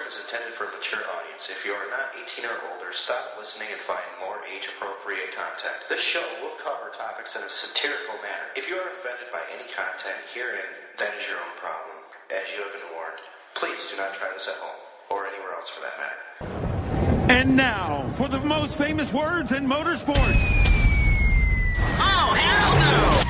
is intended for a mature audience. If you are not 18 or older, stop listening and find more age-appropriate content. This show will cover topics in a satirical manner. If you are offended by any content herein, that is your own problem. As you have been warned, please do not try this at home, or anywhere else for that matter. And now, for the most famous words in motorsports. Oh, hell no!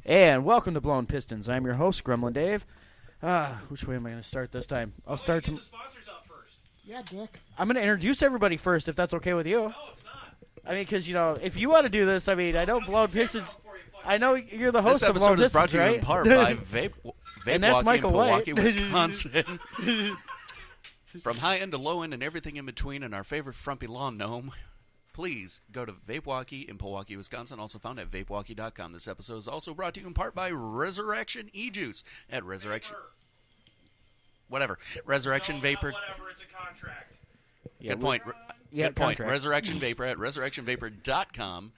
And welcome to Blown Pistons. I'm your host, Gremlin Dave. Which way am I going to start this time? I'll start to. Get the sponsors out first. Yeah, Dick. I'm going to introduce everybody first, if that's okay with you. No, it's not. I mean, because if you want to do this, I mean, I know Blown Pistons. I know you're the host This of Blown episode is brought Pistons, to you right? in part by Vape And that's Walkie Michael in Milwaukee, White. Wisconsin. From high end to low end and everything in between, and our favorite frumpy lawn gnome. Please go to Vape Walkie in Milwaukee, Wisconsin, also found at vapewalkie.com. This episode is also brought to you in part by Resurrection E-Juice at Resurrection. Whatever. Resurrection No, Vapor. not whatever, it's a contract. Yeah, Good point. yeah, Good point. contract. Resurrection Vapor at resurrectionvapor.com.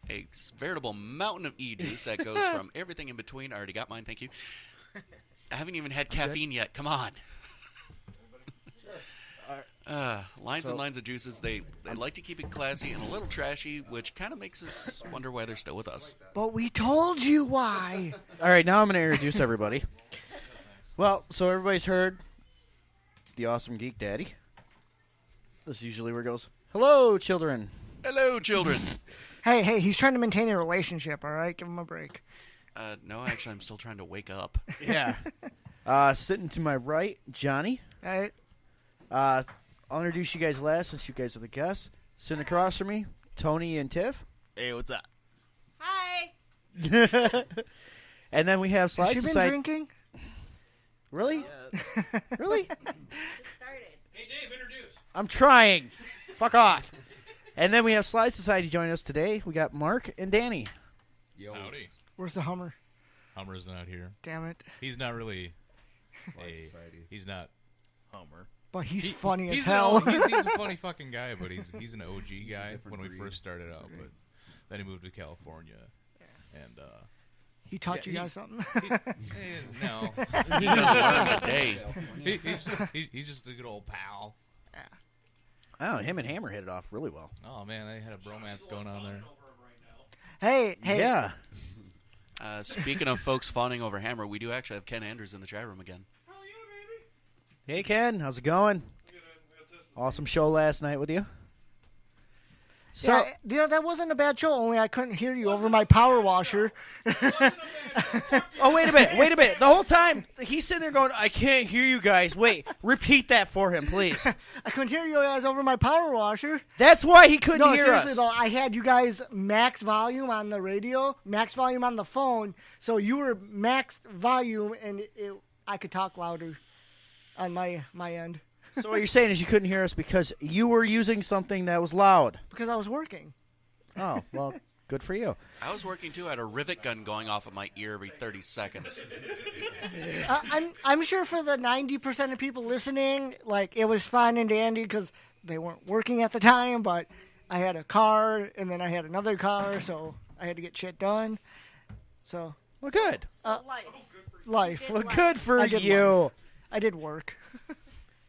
A veritable mountain of E-Juice that goes from everything in between. I already got mine, thank you. I haven't even had caffeine yet. Come on. Lines and lines of juices. They like to keep it classy and a little trashy, which kind of makes us wonder why they're still with us. But we told you why. All right, now I'm going to introduce everybody. Well, so everybody's heard the awesome Geek Daddy. This is usually where it goes. Hello, children. Hello, children. Hey, he's trying to maintain a relationship, all right? Give him a break. No, actually, I'm still trying to wake up. Yeah. Sitting to my right, Johnny. All right. I'll introduce you guys last since you guys are the guests. Sitting across from me, Tony and Tiff. Hey, what's up? Hi. And then we have Has Slide she been Society. drinking? Really? Really? Started. Hey, Dave, introduce. I'm trying. Fuck off. And then we have Slide Society joining us today. We got Mark and Danny. Yo. Howdy. Where's the Hummer? Hummer's not here. Damn it. He's not really Society. he's not Hummer. But he's funny as He's hell. he's a funny fucking guy, but he's an OG guy when we breed. first started out. But then he moved to California, and He taught Yeah, you guys something? no, He done learn a day. he's just a good old pal. Oh, him and Hammer hit it off really well. Oh man, they had a bromance going on there. Hey. Yeah. Speaking of folks fawning over Hammer, we do actually have Ken Andrews in the chat room again. Hell yeah, baby. Hey, Ken. How's it going? Awesome show last night with you. So, Yeah, that wasn't a bad show, only I couldn't hear you over my power washer. oh, wait a minute. The whole time, he's sitting there going, I can't hear you guys. Wait, repeat that for him, please. I couldn't hear you guys over my power washer. That's why he couldn't No, hear seriously us. though, I had you guys max volume on the radio, max volume on the phone, so you were max volume, and I could talk louder on my end. So what you're saying is you couldn't hear us because you were using something that was loud. Because I was working. Oh, well, good for you. I was working too. I had a rivet gun going off of my ear every 30 seconds. I'm sure for the 90% of people listening, like, it was fine and dandy because they weren't working at the time, but I had a car, and then I had another car, so I had to get shit done. So, Well, good. life. Well, good for I did you. life. I did work.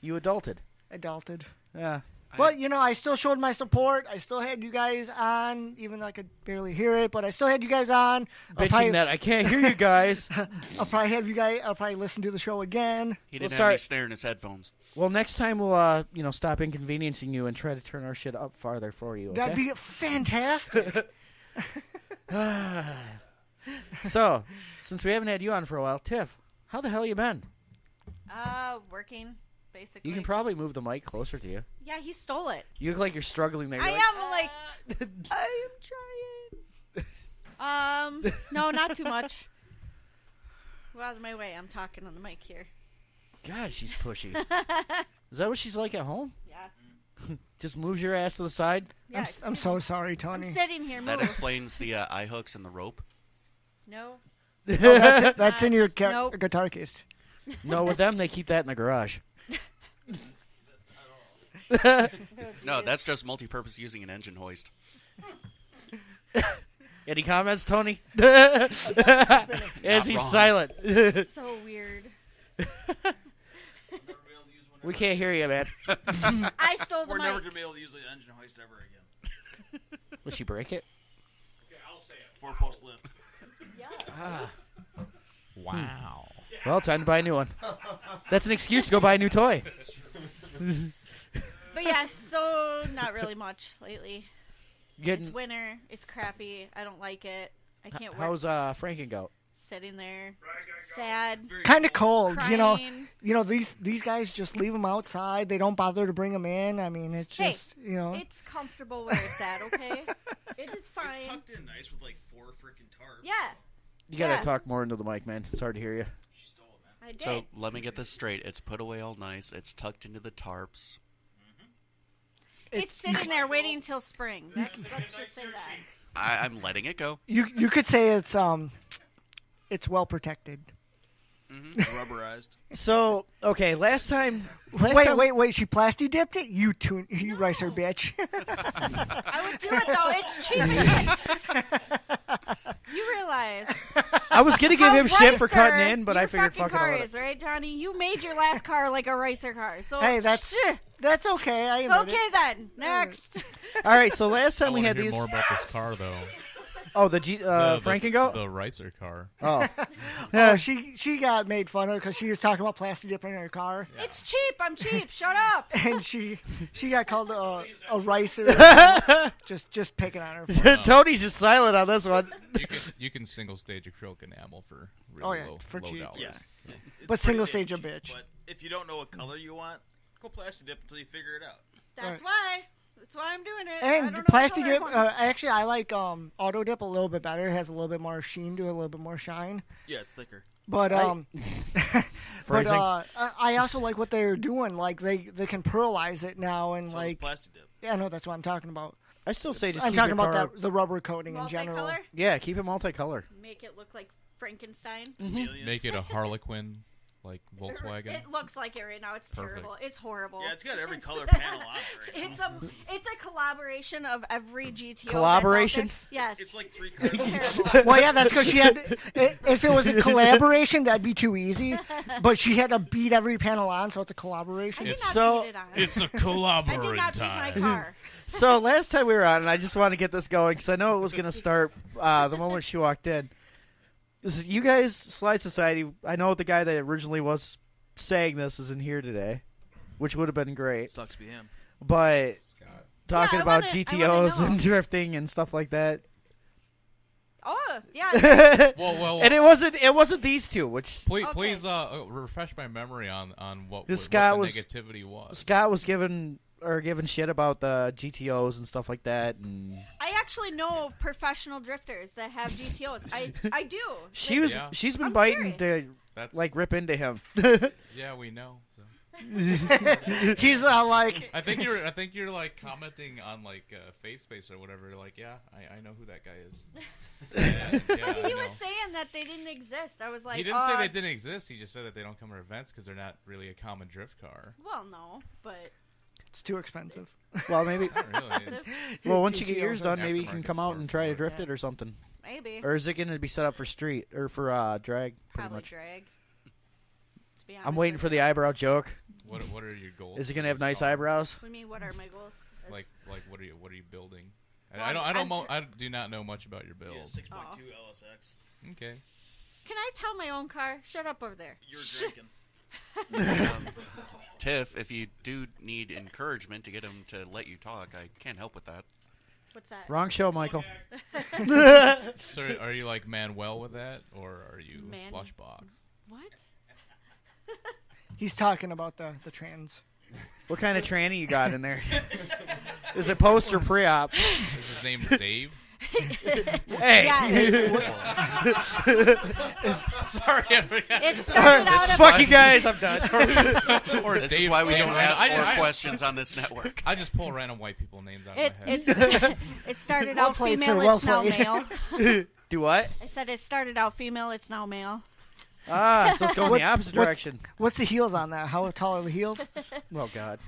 You adulted. Adulted. Yeah. But, I still showed my support. I still had you guys on, even though I could barely hear it, but I still had you guys on. Bitching that I can't hear you guys. I'll probably listen to the show again. He didn't Well, have any snare in his headphones. Well, next time we'll, stop inconveniencing you and try to turn our shit up farther for you, okay? That'd be fantastic. So, since we haven't had you on for a while, Tiff, how the hell you been? Working, basically. You can probably move the mic closer to you. Yeah, he stole it. You look like you're struggling there. I You're am trying. No, not too much. Go out of my way. I'm talking on the mic here. God, she's pushy. Is that what she's like at home? Yeah. just moves your ass to the side. Yeah, I'm so sorry, Tony. I'm sitting here. That Move. explains the eye hooks and the rope. No. That's in your Nope. guitar case. No, with them, they keep that in the garage. No, that's just multi-purpose using an engine hoist. Any comments, Tony? As he's wrong. silent. So weird. We can't hear you, man. I stole the We're mic. never going to be able to use the engine hoist ever again. Will she break it? Okay, I'll say it. 4-post lift. Wow. Well, time to buy a new one. That's an excuse to go buy a new toy. But yeah, so not really much lately. Getting, It's winter. It's crappy. I don't like it. I can't work. how's Frankengout? Sitting there, sad. Kind of cold, Crying. You know these guys just leave them outside. They don't bother to bring them in. I mean, it's Hey, just It's comfortable where it's at, okay? It is fine. It's tucked in nice with like 4 freaking tarps. Yeah, You gotta Yeah. talk more into the mic, man. It's hard to hear you. She stole it, man. I did. So let me get this straight. It's put away all nice. It's tucked into the tarps. it's sitting there waiting until spring. Let's just say that. I'm letting it go. you could say it's well protected. Rubberized. So, okay, last time... Wait! She plasti dipped it. You ricer bitch. I would do it though. It's cheap. You realize I was gonna give how him shit for ricer cutting in, but I your figured fucking fucking car about is, it. right, Johnny? You made your last car like a racer car. So Hey, that's okay. I admit okay it. then. Next. All right, so last I time we want to had hear these... more about this car, though. Oh, the Frankengoat? The Ricer car. Oh. Oh, she got made fun of because she was talking about plasti dipping in her car, It's cheap. I'm cheap. Shut up. and she got called a ricer. just picking on her. Tony's just silent on this one. You can single stage acrylic enamel for really Oh, yeah, low, for low cheap. dollars. Yeah. But single stage a bitch. But if you don't know what color you want, go plastic dip until you figure it out. That's why. That's why I'm doing it. I And don't know plasti what dip, color I want. actually, I like auto dip a little bit better. It has a little bit more sheen to it, a little bit more shine. Yeah, it's thicker. But Phrasing. I also like what they're doing. Like they can pearlize it now, and So like it's plastic dip. yeah, no, that's what I'm talking about. I still say just I'm keep talking your about car... the rubber coating in general. Multicolor? Yeah, keep it multicolor. Make it look like Frankenstein. Chameleon. Make it a Harlequin, like Volkswagen. It looks like it right now. It's terrible. It's horrible. Yeah, it's got every color panel on it right now. It's a collaboration of every GTO. Collaboration? That's out there. Yes. It's like 3 It's colors. terrible. Well, yeah, that's because she had. If it was a collaboration, that'd be too easy. But she had to beat every panel on, so it's a collaboration. I did It's not so- beat it on. It's a I did collaborating not beat my time. car. So last time we were on, and I just want to get this going because I know it was going to start the moment she walked in. This is, you guys, Slide Society, I know the guy that originally was saying this isn't here today, which would have been great. Sucks to be him. But talking I about wanna- I GTOs wanna know. and drifting and stuff like that. Oh, yeah. Well, And it wasn't these two, which please, Okay. please refresh my memory on what, This what guy the was- negativity was. Scott was giving shit about the GTOs and stuff like that, and I actually know professional drifters that have GTOs. I do. she's been I'm biting serious. to That's like rip into him. yeah, we know. So. He's like, I think you're like commenting on like Face Space or whatever. Like, yeah, I know who that guy is. And, yeah, But I he know. was saying that they didn't exist. I was like, He didn't say they didn't exist. He just said that they don't come to events because they're not really a common drift car. Well, no, but it's too expensive. Well, maybe. Not really. It's- Well, once you get GTOs yours are done, maybe you can aftermarket come out sport and try to for it. drift it or something. maybe Or is it going to be set up for street or for drag? Pretty probably much. drag. To be I'm honest waiting with for you. the eyebrow joke. What are your goals? Is it for going to have this nice car? eyebrows? What do you mean? What are my goals? Like what are you building? Well, I do not know much about your build. Yeah, 6.2 LSX. Okay. Can I tell my own car? Shut up over there. You're drinking. Tiff, if you do need encouragement to get him to let you talk, I can't help with that. What's that? Wrong show, Michael. So are you like Manuel with that, or are you Man- slush box? What? He's talking about the trans. What kind of tranny you got in there? Is it post or pre-op? Is his name Dave? Hey. Sorry, It started out of Fuck you guys, I'm done. or This Dave is why we don't Gremlin. ask more I- questions on this network. I just pull random white people names out It, of my head. it started Well out played, female, sir, well it's now played. male. Do what? I said it started out female, it's now male. Ah, so it's going the opposite direction. What's the heels on that? How tall are the heels? Oh, God.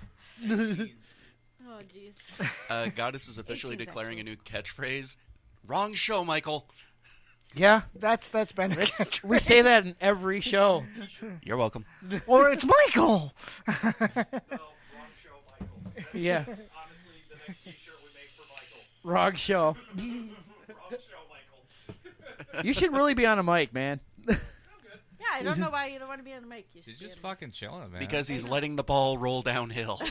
Oh, jeez. Goddess is officially 18s, declaring a new catchphrase. Wrong show, Michael. Yeah. That's been. We say that in every show. You're welcome. Or it's Michael. No, wrong show, Michael. Yeah. Honestly, the next T-shirt we make for Michael. Wrong show. Wrong show, Michael. You should really be on a mic, man. Yeah, I don't know why you don't want to be on the mic. He's just fucking chilling, man. Because he's letting the ball roll downhill.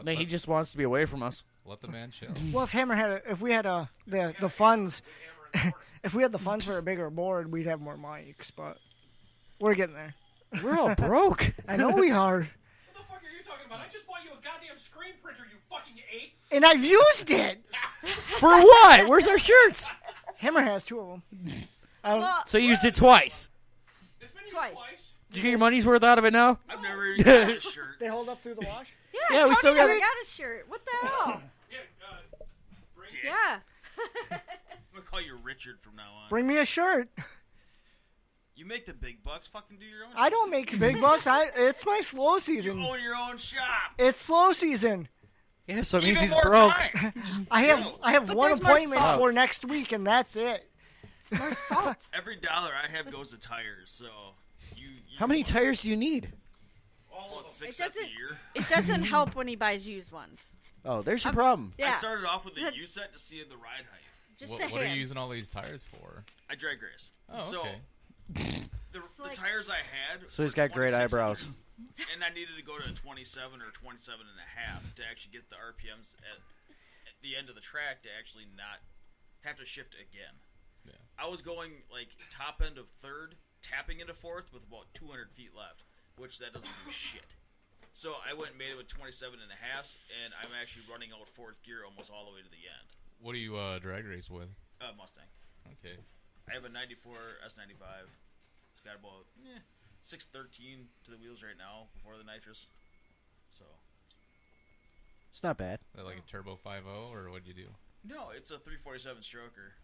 No, he just wants to be away from us. Let the man chill. Well, if we had the funds, if we had the funds for a bigger board, we'd have more mics. But we're getting there. We're all broke. I know we are. What the fuck are you talking about? I just bought you a goddamn screen printer, you fucking ape. And I've used it. For what? Where's our shirts? Hammer has 2 of them. Well, So you used it twice. It's been used Twice. twice. Did you get your money's worth out of it now? I've never even got a shirt. They hold up through the wash. yeah, we still Tony got never it. got a shirt. What the hell? Yeah, bring it. Yeah. I'm gonna call you Richard from now on. Bring me a shirt. You make the big bucks. Fucking do your own. I don't make big bucks. It's my slow You season. own your own shop. It's slow season. Yeah, so it means Even he's more broke. time. I have But one there's more appointment salt. for next week, and that's it. More salt. Every dollar I have goes to tires. So you How many tires do you need? All 6 It sets a doesn't- year. It doesn't help when he buys used ones. Oh, there's your problem. Yeah. I started off with a That- U set to see the ride height. Just What a are you hand. using all these tires for? I drag race. Oh, so okay. the like- tires I had. So he's were got great 26 eyebrows. inches, and I needed to go to 27 or 27 and a half to actually get the RPMs at the end of the track to actually not have to shift again. Yeah. I was going like top end of third, tapping into fourth with about 200 feet left, which that doesn't do shit. So I went and made it with 27 and a half, and I'm actually running out fourth gear almost all the way to the end. What do you drag race with? Mustang. Okay. I have a 94 S95. It's got about 613 to the wheels right now before the nitrous. So It's not bad. Is that like a turbo 5.0 or what'd you do? no, it's a 347 stroker,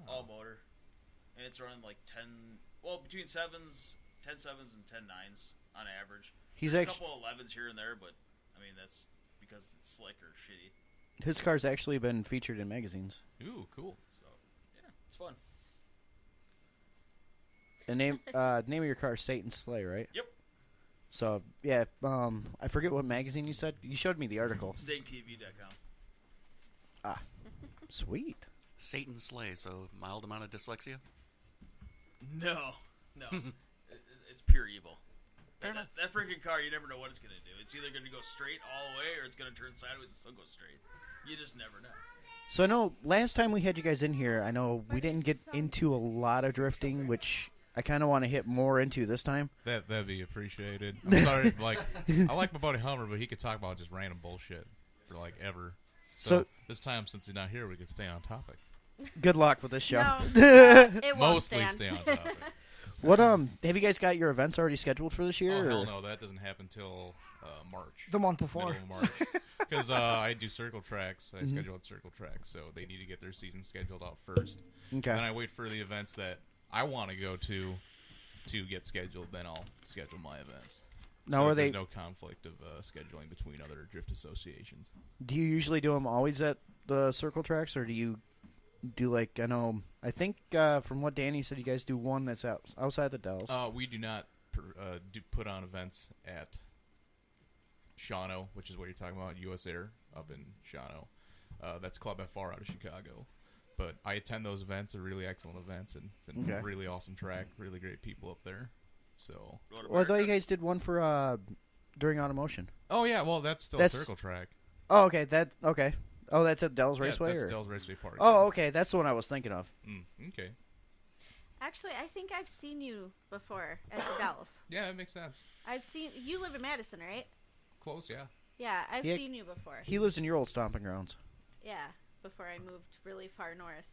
all motor, and it's running like 10. Well, between 10 sevens and 10 nines on average. He's There's a actually couple 11s here and there, but I mean that's because it's slick or shitty. his car's actually been featured in magazines. Ooh, cool. So yeah, it's fun. The name name of your car is Satan Slay, right? Yep. So yeah, I forget what magazine you said. You showed me the article. StakeTV.com. Ah, sweet. Satan slay, so mild amount of dyslexia? No. It's pure evil. That freaking car, you never know what it's going to do. It's either going to go straight all the way or it's going to turn sideways and still go straight. You just never know. So I know last time we had you guys in here, I know we didn't get into a lot of drifting, which I kind of want to hit more into this time. That'd be appreciated. I'm sorry, like I like my buddy Hummer, but he could talk about just random bullshit for like ever. So this time, since he's not here, we could stay on topic. Good luck with this show. No, it won't Mostly stand. stay on topic. What have you guys got your events already scheduled for this year? Oh hell or? no, that doesn't happen till March. The month before. Middle of March. Because I do circle tracks. I schedule out circle tracks, so they need to get their season scheduled out first. Okay. Then I wait for the events that I want to go to get scheduled. Then I'll schedule my events. Now, so are there's they? no conflict of scheduling between other drift associations. Do you usually do them always at the circle tracks, or do you do like I think from what Danny said, you guys do one that's outside the Dells. We do not put on events at Shawano, which is what you're talking about, US Air up in Shawano. That's Club FR out of Chicago. But I attend those events. They're really excellent events, and it's a really awesome track, really great people up there. So, Well, I thought you guys did one for during Automotion. oh yeah, well that's still circle track. Oh, okay. Okay. Oh, that's at Dells Yeah, Raceway. that's or? Dells Raceway Park. Oh, okay. That's the one I was thinking of. Okay. Actually, I think I've seen you before at the Dells. Yeah, that makes sense. I've seen you live in Madison, right? Close, yeah. Yeah, I've Yeah. seen you before. He lives in your old stomping grounds. Yeah, before I moved really far north.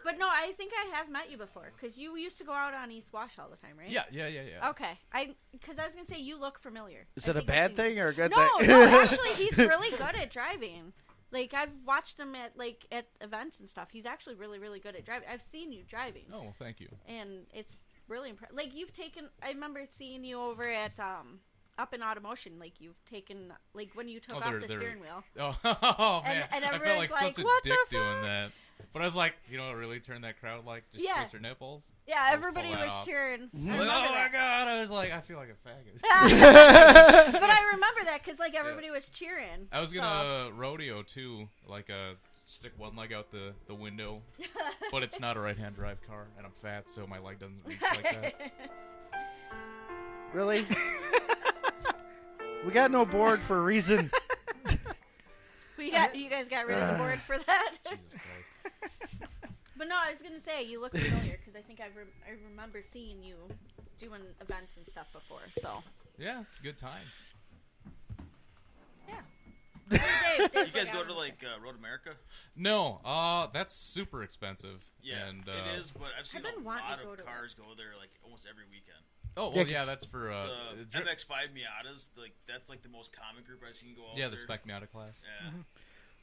But no, I think I have met you before because you used to go out on East Wash all the time, right? Yeah. Okay, because I was gonna say you look familiar. Is it a bad thing or a good no, thing? No, actually, he's really good at driving. Like I've watched him at events and stuff. He's actually really, really good at driving. I've seen you driving. Oh, well, thank you. And it's really impressive. Like you've taken. I remember seeing you over at up in Automotion. like you've taken like when you took off the steering wheel. Oh man, and I felt like such a what dick the doing that. But I was like, you know what really turned that crowd like? Just twist their nipples. Yeah, Just everybody pull that was off. cheering. I'm like, oh my god! I was like, I feel like a faggot. But I remember that because like everybody was cheering. I was gonna rodeo too, like stick one leg out the window, but it's not a right-hand drive car, and I'm fat, so my leg doesn't reach like that. Really? We got no board for a reason. You guys got rid of the board for that. Jesus Christ. But no, I was gonna say you look familiar because I think I remember seeing you doing events and stuff before. So yeah, it's good times. Yeah. Dave, You guys go to like Road America? No, that's super expensive. Yeah, and, it is. But I've seen been a wanting lot to go of to cars go there like almost every weekend. Oh well, yeah, that's for the MX-5 Miatas. Like that's like the most common group I've seen go out. yeah, there. the Spec Miata class. Yeah. Mm-hmm.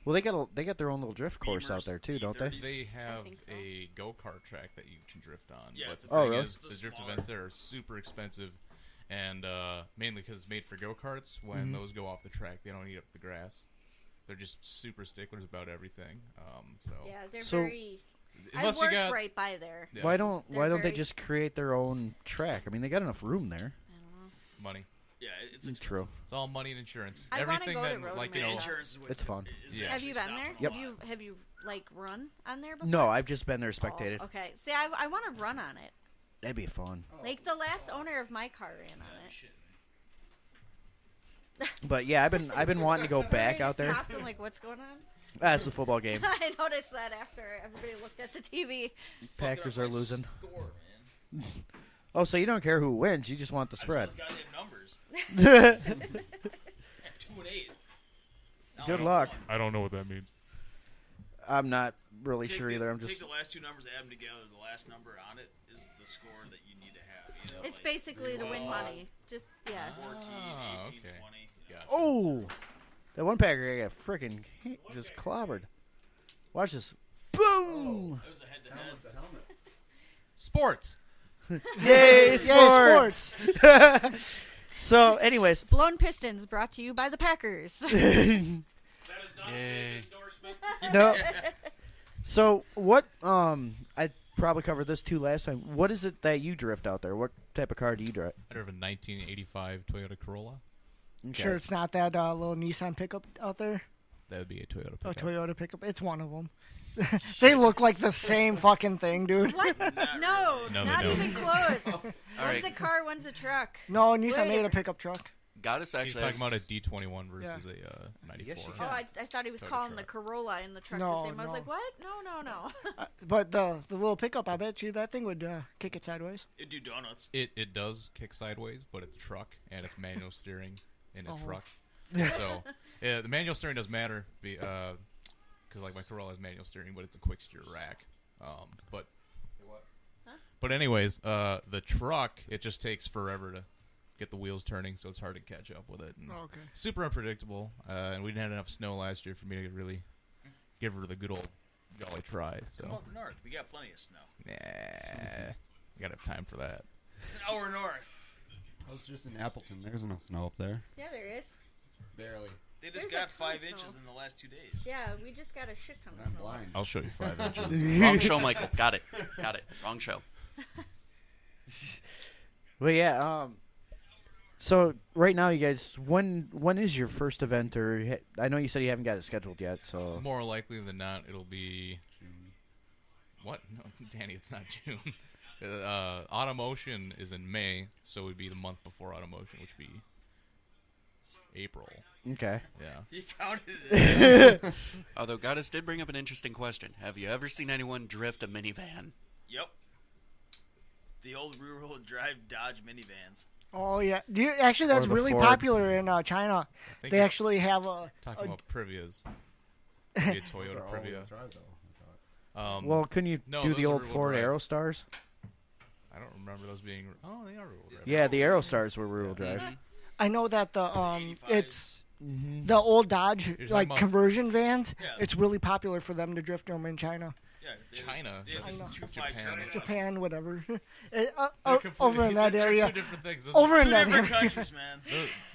Well, they got their own little drift course out there too, don't they? They have think so. a go-kart track that you can drift on. Yeah, but it's the a thing really? is, It's a the drift smaller- events there are super expensive, and mainly because it's made for go-karts. When those go off the track, they don't eat up the grass. They're just super sticklers about everything. So yeah, they're So- very. unless I work you got right by there. yeah, Why don't They're they very just create their own track? I mean, they got enough room there. I don't know. money? Yeah, it's expensive. True. It's all money and insurance. I wanna Everything go to that Road like you And know. America. insurance is what It's fun. is Yeah. Have you actually been there? stopping a lot. Have you like run on there before? No, I've just been there spectated. Oh, okay. See, I want to run on it. That'd be fun. Like the last owner of my car ran on it. Shit. But yeah, I've been wanting to go back out there. Stopped and like, what's going on? That's the football game. I noticed that after everybody looked at the TV. Packers Fucking are up my losing. Score, man. Oh, so you don't care who wins? You just want the I just spread. want goddamn numbers. Good At 2-8. Now I'm luck. 1. I don't know what that means. I'm not really Take sure the- either. I'm take just the last two numbers, add them together. The last number on it is the score that you need to have. You know, It's like basically to win money. Just yeah. 14, 18, okay. 20. Gotcha. oh, that one Packer got freaking just clobbered. Watch this. Boom! It was a head-to-head. The helmet. Sports. Yay, Yay, sports! So, anyways, Blown Pistons brought to you by the Packers. That is not Yay. an endorsement. no. So what? I probably covered this too last time. What is it that you drift out there? What type of car do you drive? I drove a 1985 Toyota Corolla. Okay. Sure, it's not that little Nissan pickup out there. That would be a Toyota A pickup. Toyota pickup. It's one of them. They look like the same fucking thing, dude. What? No, No, they not don't. even close. All One's right, a car, one's a truck. No, Nissan Wait. made a pickup truck. Goddess He's actually talking has- about a D21 versus a 94. Yes, you Oh, can. I thought he was Toyota calling the truck. Corolla in the truck No, the same. I was no. like, what? No. But the little pickup, I bet you that thing would kick it sideways. It'd do donuts. It does kick sideways, but it's a truck and it's manual steering in a Oh. truck. So yeah, the manual steering does matter because like my Corolla has manual steering, but it's a quick steer rack. But anyways, the truck it just takes forever to get the wheels turning, so it's hard to catch up with it. And Okay. super unpredictable, and we didn't have enough snow last year for me to really give her the good old jolly try. Come So up north. We got plenty of snow. nah, I gotta have time for that. It's an hour north. I was just in Appleton. There's no snow up there. Yeah, there is. Barely. They just There's a got 5 ton of inches snow. in the last 2 days. Yeah, we just got a shit ton And of I'm snow. blind. I'll show you 5 inches. Wrong show, Michael. Got it. Wrong show. Well, yeah. So right now, you guys, when is your first event? Or I know you said you haven't got it scheduled yet. So More likely than not, it'll be what? No, Danny, it's not June. Automotion is in May, so it would be the month before Automotion, which would be April. okay. Yeah. He counted it. Although Goddess did bring up an interesting question. Have you ever seen anyone drift a minivan? Yep. The old rear-wheel drive Dodge minivans. Oh yeah, actually that's Or the really Ford. popular in China. think They you're actually have a Talking about Privias. Maybe a Toyota Previa. Well, couldn't you do those the are old rear-wheel Ford drive. Aerostars? I don't remember those being. Oh, they are rear-wheel drive. Yeah, the Aerostars were rear-wheel drive. I know that it's the old Dodge You're like talking about- conversion vans. Yeah. It's really popular for them to drift them in China, Yeah, China, They have I this know. 2.5 Japan. turbo. Japan, whatever. They're Over in that they're area. Two different things. Those Over are, in Two that different area. countries, man.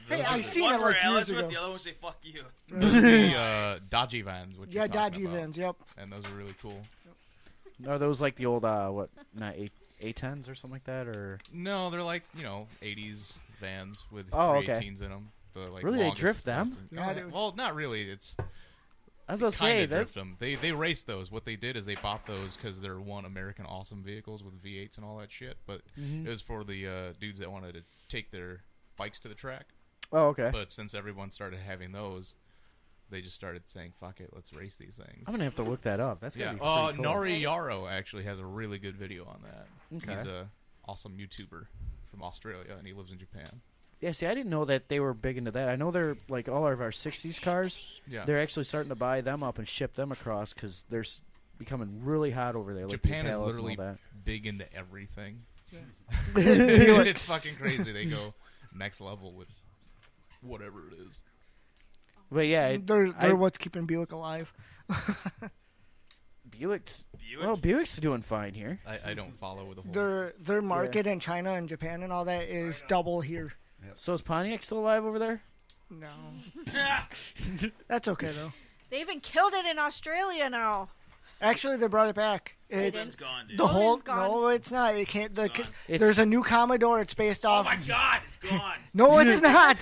Hey, I seen One it we're like allies years with, ago. the other one say "fuck you." those are the Dodgy vans. What Yeah, you're talking Dodgy about. vans. Yep. And those are really cool. No, those like the old not A10s or something like that, or No, they're like 80s vans with Oh, okay. 318s in them. The, like, Really, they longest drift them? lasting- Yeah, Oh, dude. well, not really. It's I was gonna say kind of that. drift them. They race those. What they did is they bought those because they're American awesome vehicles with V8s and all that shit. But it was for the dudes that wanted to take their bikes to the track. Oh, okay. But since everyone started having those, they just started saying, "Fuck it, let's race these things." I'm gonna have to look that up. That's Yeah. gonna be pretty cool. Nari Yaro actually has a really good video on that. Okay. He's a awesome YouTuber from Australia, and he lives in Japan. Yeah, see, I didn't know that they were big into that. I know they're like all of our '60s cars. Yeah. They're actually starting to buy them up and ship them across because they're becoming really hot over there. Like Japan the is Impalas literally and all that. big into everything. Buicks. It's fucking crazy. They go next level with whatever it is. But yeah, They're what's keeping Buick alive. Buick's. Buick? Well, Buick's doing fine here. I don't follow with the whole. Their market in China and Japan and all that is double here. So is Pontiac still alive over there? No. That's okay though. They even killed it in Australia now. Actually, they brought it back. It's It's gone, dude. The whole Logan's gone. no, it's not. It can't. gone. There's a new Commodore. It's based Oh off. my God, it's gone. No, it's not.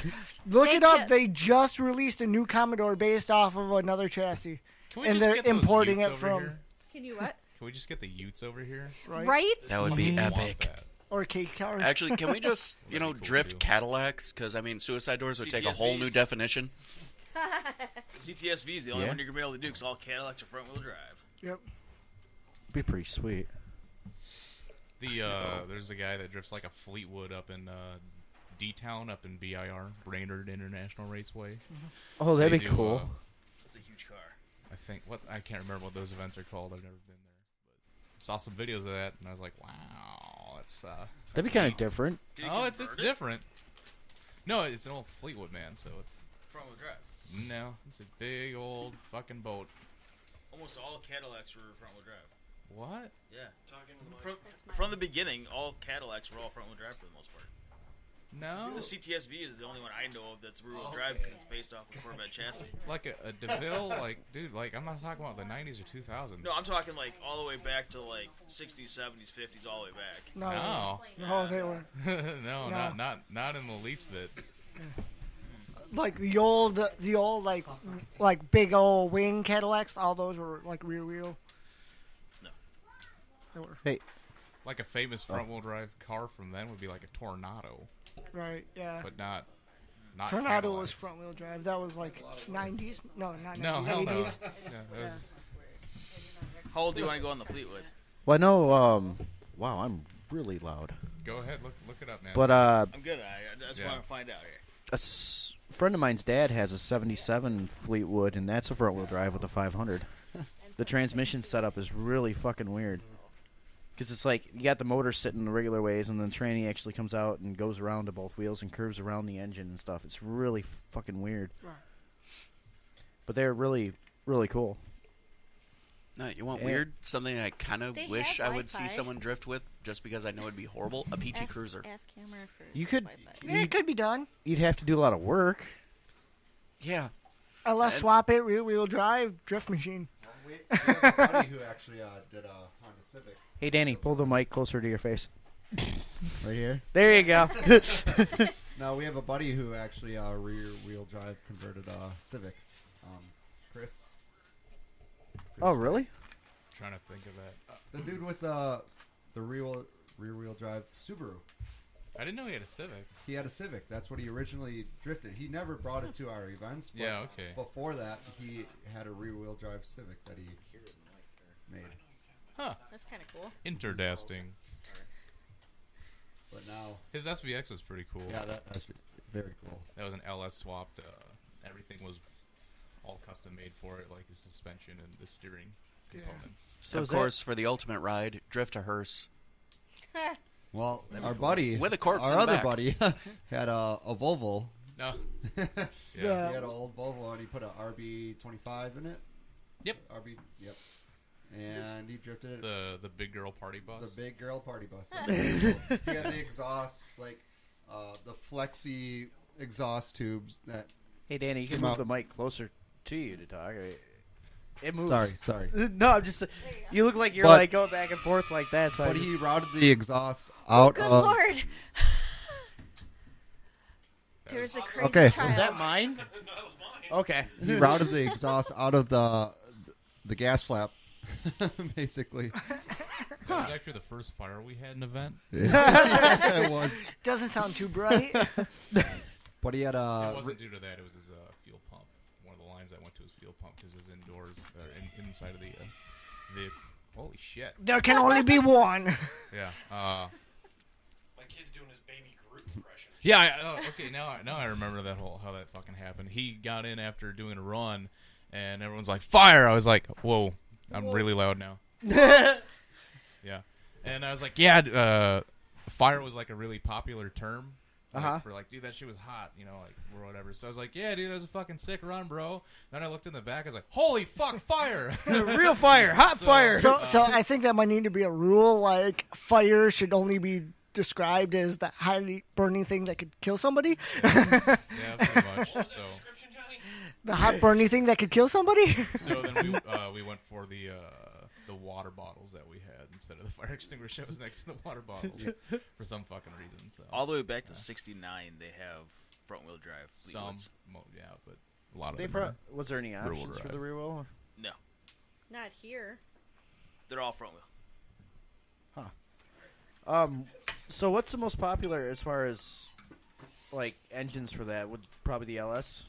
Look They it up. can't- They just released a new Commodore based off of another chassis, Can we and just they're get those importing Utes it over from here? Can you what? Can we just get the Utes over here? Right? That would be I want epic. that. or cake cars. Actually, can we just, That'd be cool drift to do. Cadillacs? Because, I mean, suicide doors would take a whole new CTSVs. definition. CTSV is the only Yeah. one you're gonna be able to do because all Cadillacs are front wheel drive. Yep. Be pretty sweet. There's a guy that drifts like a Fleetwood up in D-Town, up in BIR, Brainerd International Raceway. Oh, that'd They be do, cool. It's a huge car. I can't remember what those events are called. I've never been there. But saw some videos of that, and I was like, wow, that's That'd be kind of different. Can you Oh, it's convert it? different. No, it's an old Fleetwood, man. So it's Front wheel drive. no, it's a big old fucking boat. Almost all Cadillacs were front wheel drive. What? Yeah. From the beginning, all Cadillacs were all front wheel drive for the most part. No. The CTSV is the only one I know of that's rear wheel drive because it's based off of Corvette chassis. Like a DeVille, like dude, like I'm not talking about the 90s or 2000s. No, I'm talking like all the way back to like 60s, 70s, 50s, all the way back. No. No. No, they were no, No. not in the least bit. like the old like big old wing Cadillacs. All those were like rear wheel. No. They were Hey, Like a famous front-wheel drive car from then would be like a Tornado, right. Yeah. but not Tornado was Cadillacs. front wheel drive. That was like 90s. No, not 90s. No, hell no. 80s. Yeah, that was, How old do you want to go on the Fleetwood? well, I know. Wow, I'm really loud. Go ahead, look it up, man. But I'm good. I just Yeah. want to find out here. a friend of mine's dad has a '77 Fleetwood, and that's a front-wheel drive with a 500. The transmission setup is really fucking weird. Because it's like you got the motor sitting the regular ways, and then the tranny actually comes out and goes around to both wheels and curves around the engine and stuff. It's really fucking weird. Right. But they're really, really cool. No, you want Yeah. weird? Something I kind of They wish have I would see Wi-Fi. someone drift with, just because I know it'd be horrible. A PT Cruiser. Ask Hammer for You could- Wi-Fi. Yeah, it could be done. You'd have to do a lot of work. Yeah. Unless And- swap it rear wheel drive drift machine. We have a buddy who actually did a Honda Civic. Hey, Danny, pull the mic closer to your face. Right here? There you go. No, we have a buddy who actually rear wheel drive converted Civic. Chris. Oh, really? trying to think of that. The dude with the rear wheel drive Subaru. I didn't know he had a Civic. He had a Civic. That's what he originally drifted. He never brought it to our events. But Yeah, okay. Before that, he had a rear wheel drive Civic that he made. Huh. That's kind of cool. Interesting. But now, His SVX was pretty cool. yeah, that's very cool. That was an LS swapped. Everything was all custom made for it, like the suspension and the steering components. So of course, for the ultimate ride, drift a hearse. Well, our buddy, with a corpse our in the other back. buddy, had a Volvo. No. He had an old Volvo, and he put an RB25 in it. Yep. Yep. And he drifted it. The big girl party bus. The big girl party bus. He had the exhaust, like the flexi exhaust tubes that. Hey, Danny, you can move the mic closer to you to talk. It moves. Sorry. No, I'm just. You look like you're like going back and forth like that. So he routed the exhaust out Good of. Lord. There's a crazy Okay. child. Was that mine? No, that was mine. Okay. He routed the exhaust out of the gas flap, basically. That was actually the first fire we had in an event. Yeah, it was. Doesn't sound too bright. But he had a. It wasn't due to that. It was his fuel pump. One of the lines I went to was fuel pump because it was indoors, inside of the vehicle. Holy shit. There can only be one. Yeah. My kid's doing his baby Groot impression. Yeah. Okay. Now I remember how that fucking happened. He got in after doing a run, and everyone's like, "Fire!" I was like, "Whoa, I'm really loud now." Yeah. And I was like, "Yeah." Fire was like a really popular term. For like, dude, that shit was hot, like, or whatever. So I was like, yeah, dude, that was a fucking sick run, bro. Then I looked in the back, I was like, holy fuck, fire! Real fire, hot fire. So I think that might need to be a rule, like, fire should only be described as the highly burning thing that could kill somebody. Yeah, pretty much. So the hot burning thing that could kill somebody. So then we went for the water bottles that we had instead of the fire extinguisher that was next to the water bottles for some fucking reason. So all the way back to '69, they have front wheel drive. But a lot of them. Was there any options for the rear wheel? No, Not here. they're all front wheel. So what's the most popular as far as like engines for that? Would probably the LS.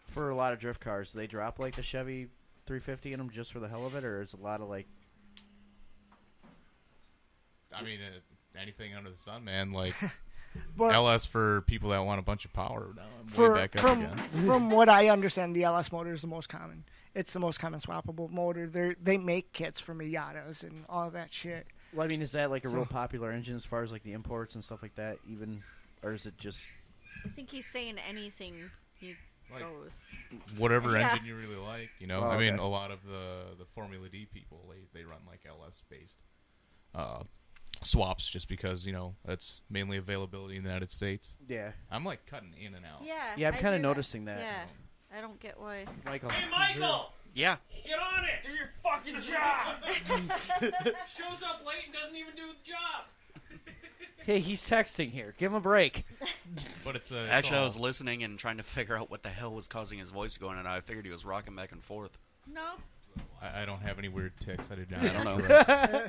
For a lot of drift cars, do they drop like the Chevy 350 in them just for the hell of it, or is a lot of like? I mean, anything under the sun, man. Like But LS for people that want a bunch of power. Now I'm way back up again. From what I understand, the LS motor is the most common. It's the most common swappable motor. They make kits for Miatas and all that shit. Well, I mean, is that like a real popular engine as far as like the imports and stuff like that, even, or is it just? I think he's saying anything Like, goes. Whatever engine you really like, Oh, I mean, okay. a lot of the Formula D people, they run like LS based swaps just because that's mainly availability in the United States. Yeah. I'm like cutting in and out. Yeah. I'm kind of noticing that. Yeah. I don't get why. Michael. Hey, Michael! Yeah. Get on it! Do your fucking job! Shows up late and doesn't even do the job. Hey, he's texting here. Give him a break. But it's Actually, I was listening and trying to figure out what the hell was causing his voice to go in, and I figured he was rocking back and forth. No. I don't have any weird tics. I did not. I don't know.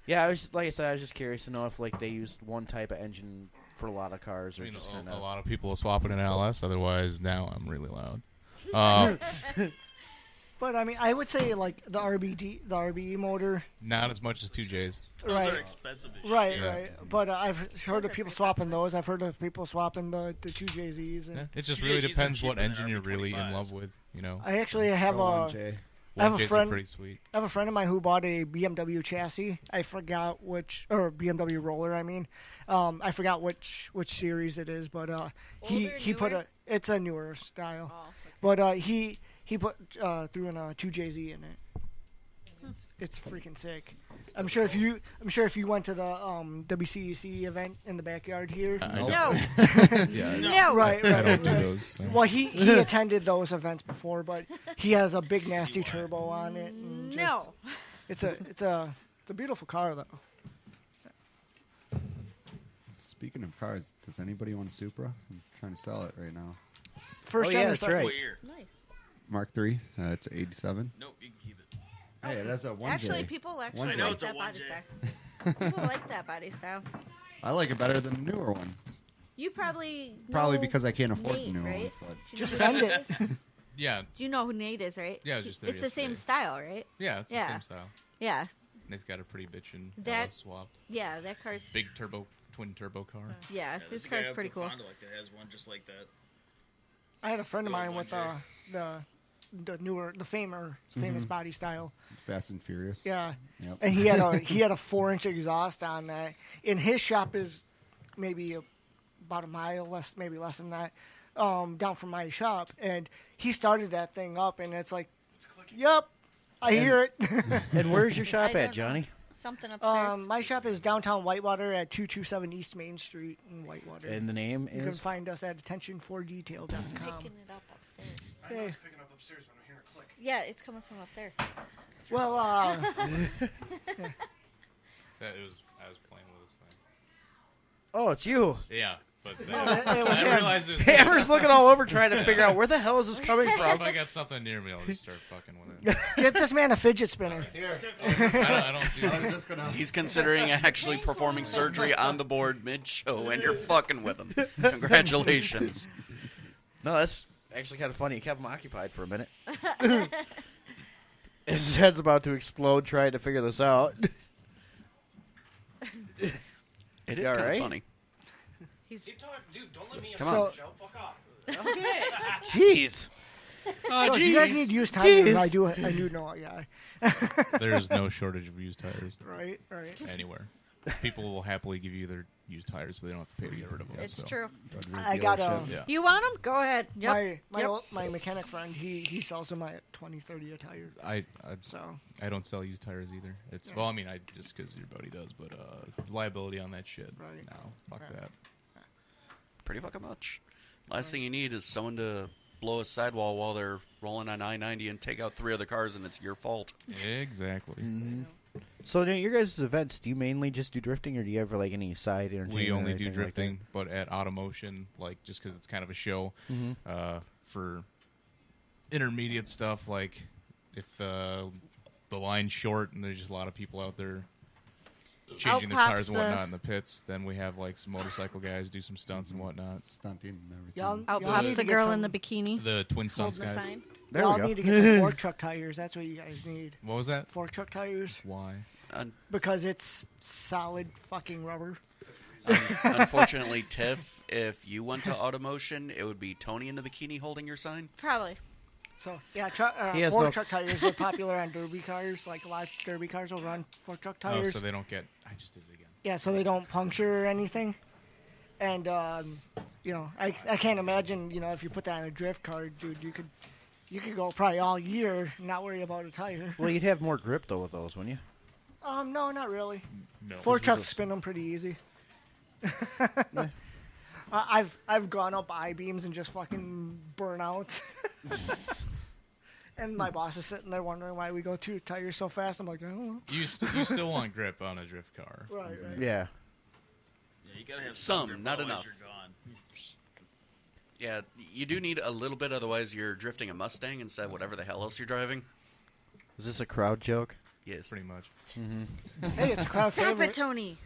Yeah, I was like I said, I was just curious to know if like they used one type of engine for a lot of cars, or I mean, just a lot of people are swapping an LS. Otherwise, now I'm really loud. But I mean, I would say like the RBE motor. Not as much as 2Js. Right. Those are expensive as Right, shit. right. But I've heard of people swapping those. I've heard of people swapping the 2JZs. And It just really depends what engine you're really in love with. I actually have a 1J. I have a 1Js are friend. pretty sweet. I have a friend of mine who bought a BMW chassis. I forgot which, or BMW roller. I mean, I forgot which series it is, but he put it's a newer style, but he put threw in a 2JZ in it. It's freaking sick. I'm sure if you went to the WCEC event in the backyard here. No. Yeah, Right. I don't do those. So. Well, he attended those events before, but he has a big nasty turbo on it. And just, it's a beautiful car though. Speaking of cars, does anybody want a Supra? I'm trying to sell it right now. First yeah, gen that's or right. What year? Nice. Mark III. It's 87. Nope, you can keep it. Hey, that's a 1J. Actually, people actually 1J. I know like it's a that body 1J. style. People like that body style. I like it better than the newer one. You probably Probably know because I can't afford Nate, the newer right? ones. But Do you Just know send who it. Nate is? Yeah, Do you know who Nate is, right? yeah, I was just there It's the same yesterday. style, right? Yeah, it's the same style. Yeah. And it's got a pretty bitchin' That- LS swapped. Yeah, that car's. Big twin turbo car. Yeah, There's this a guy car's up pretty in cool. Fond du Lac that has one just like that. I had a friend of mine with the famous body style. Fast and Furious. Yeah. Yep. And he had a 4-inch exhaust on that. And his shop is maybe about a mile less than that, down from my shop. And he started that thing up, and it's like, yep, I hear it. And where's your shop at, Johnny? Something upstairs. My shop is downtown Whitewater at 227 East Main Street in Whitewater. And the name You is? can find us at attention4detail.com. Picking it up upstairs. I know it's picking up upstairs, but I'm hearing a click. Yeah, it's coming from up there. Well, I was playing with this thing. Oh, it's you. Yeah, but it was I him. realized it was Hammer's looking all over trying to figure out where the hell is this coming If from. I got something near me, I'll just start fucking with it. get this man a fidget spinner. Here. I don't do I'm that. just gonna. He's considering actually performing surgery on the board mid-show, and you're fucking with him. Congratulations. No, that's actually kind of funny. You kept him occupied for a minute. His head's about to explode trying to figure this out. It is You all kind right? of funny. Keep talking, dude. Don't let me Come upset on. the show. Fuck off. Jeez. Oh, So if you guys jeez. need used tires, Jeez. I do know a guy. There's no shortage of used tires Right. anywhere. People will happily give you their used tires so they don't have to pay to get rid of them. It's so. true. Go to the I got dealership. Yeah. You want them? Go ahead. Yep. My mechanic friend, he sells them at 20, 30 a tire. So I don't sell used tires either. It's well, I mean, I just because your buddy does, but liability on that shit. Right. No, fuck that. Pretty fucking much. Last thing you need is someone to blow a sidewall while they're rolling on I-90 and take out 3 other cars, and it's your fault. Exactly. Mm-hmm. So, during your guys' events, do you mainly just do drifting, or do you ever like any side entertainment? We or only do anything like that? drifting, but at Automotion, like just because it's kind of a show, for intermediate stuff, like if the line's short and there's just a lot of people out there changing their Out tires and pops whatnot in the pits, then we have like some motorcycle guys do some stunts and whatnot. Stunting and everything. Y'all, Out y'all pops need the to get girl some, in the bikini. The twin stunts Holding the guys. sign. There y'all we go. need to get some fork truck tires. That's what you guys need. What was that? Fork truck tires. Why? Because it's solid fucking rubber. Unfortunately, Tiff, if you went to Automotion, it would be Tony in the bikini holding your sign. Probably. So yeah, He has fork no- truck tires are popular on derby cars. Like a lot of derby cars will run fork truck tires. Oh, so they don't get. I just did it again. Yeah, so they don't puncture or anything. And you know, I can't imagine, you know, if you put that on a drift car, dude, you could go probably all year and not worry about a tire. Well, you'd have more grip though with those, wouldn't you? No, not really. No. Fork trucks spin them pretty easy. I've gone up I-beams and just fucking burn out. And my boss is sitting there wondering why we go 2 tires so fast. I'm like, I don't know. You still want grip on a drift car. Right. Yeah. Yeah, you gotta have Some, grip, not otherwise enough. You're gone. Yeah, you do need a little bit, otherwise you're drifting a Mustang instead of whatever the hell else you're driving. Is this a crowd joke? Yes. Pretty much. Hey, it's a crowd Stop favorite. it, Tony.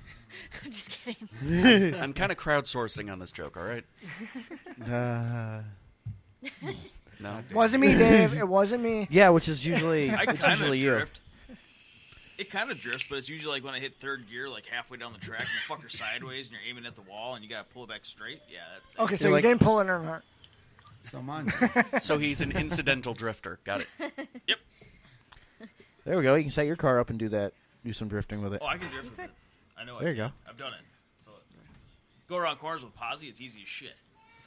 I'm just kidding. I'm kind of crowdsourcing on this joke, all right? No. Wasn't me, Dave. It wasn't me. Yeah, which is usually I it's kind of usually you. drift. It kind of drifts, but it's usually like when I hit third gear, like halfway down the track, and the fucker sideways, and you're aiming at the wall, and you gotta pull it back straight. Yeah. Okay, so You're you like- didn't pull an Earnhardt. So mine. So he's an incidental drifter. Got it. Yep. There we go. You can set your car up and do that. Do some drifting with it. Oh, I can drift with it. I know. There I you can. go. I've done it. So go around corners with Posy. It's easy as shit.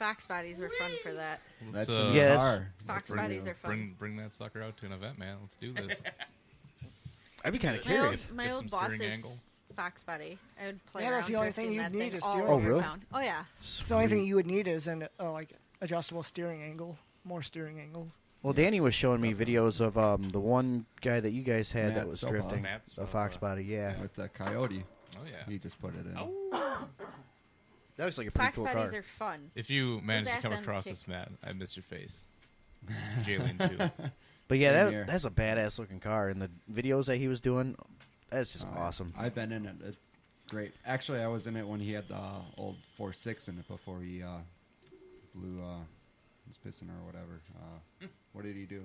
Fox bodies are fun for that. That's Let's, a new Yes. car. Fox That's bodies new. are fun. Bring that sucker out to an event, man. Let's do this. I'd be kind of My old, curious. my Get old some boss steering is angle. Fox body. I would play Yeah, around that's the only drifting thing you'd that need thing is all steering. over Oh, really? town. Oh yeah. So the only thing you would need is an like adjustable steering angle, more steering angle. Well, Danny was showing me videos of the one guy that you guys had Matt that was Sopa. drifting. Matt A Fox Sopa. body, yeah. With the Coyote. Oh yeah. He just put it in. That looks like a pretty Fox cool bodies car. are fun. If you manage to ass come ends across kick. this, Matt, I miss your face. Jalen too. But yeah, Same that, here. that's a badass looking car. And the videos that he was doing, that's just awesome. I've been in it. It's great. Actually, I was in it when he had the old 4.6 in it before he blew his piston or whatever. What did he do?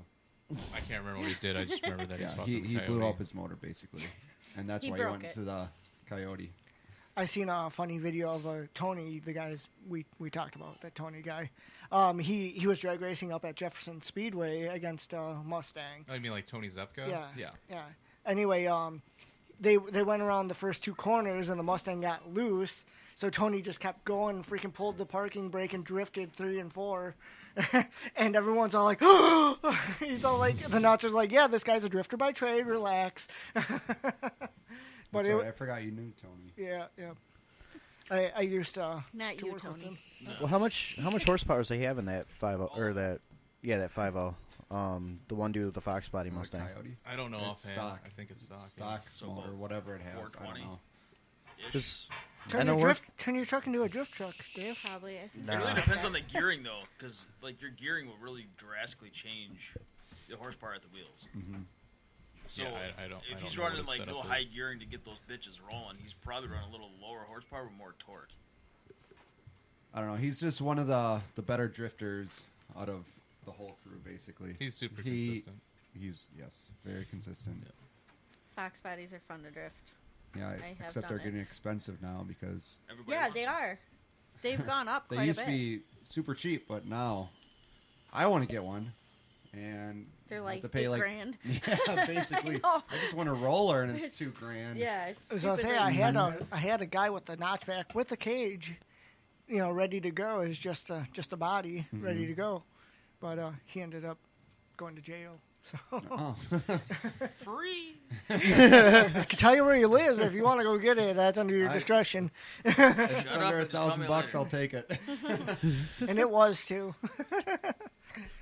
I can't remember what he did. I just remember that Yeah, he's fucking he blew Coyote. up his motor basically, and that's He why he broke went it. to the Coyote. I seen a funny video of Tony, the guys we talked about, that Tony guy. He was drag racing up at Jefferson Speedway against Mustang. Oh, you mean like Tony Zepka? Yeah. Anyway, they went around the first 2 corners and the Mustang got loose. So Tony just kept going, freaking pulled the parking brake and drifted 3 and 4. And everyone's all like, he's all like, the announcer's like, yeah, this guy's a drifter by trade, relax. But I forgot you knew Tony. Yeah. I used to Not to you, work with Tony. him. Well, how much horsepower does he have in that 5.0 or that 5.0? The one dude with the Fox body Mustang. Coyote? I don't know It's offhand. stock. I think it's stock. Stock motor, whatever it has. I don't know. Turn your truck into a drift truck, Dave. Probably. I think. It really depends on the gearing, though, because like your gearing will really drastically change the horsepower at the wheels. Mm-hmm. So I don't. if I he's don't know running what his like setup little is. high gearing to get those bitches rolling, he's probably running a little lower horsepower with more torque. I don't know. He's just one of the better drifters out of the whole crew, basically. He's super consistent. He's very consistent. Yeah. Fox bodies are fun to drift. Yeah, I have except done they're it. getting expensive now because Yeah, they are. They've gone up they quite used a to bit. be super cheap, but now I want to get one, and They're I like have to pay like $8,000. Yeah, basically. I know. I just want a roller, and it's It's- $2,000. Yeah, it's I was gonna say stupidly I had a guy with the notchback with the cage, ready to go. It's just a body ready to go, but he ended up going to jail. So Oh. Free. I can tell you where he lives if you want to go get it. That's under your discretion. If it's Shut under up and just tell me $1,000, later. I'll take it. And it was too.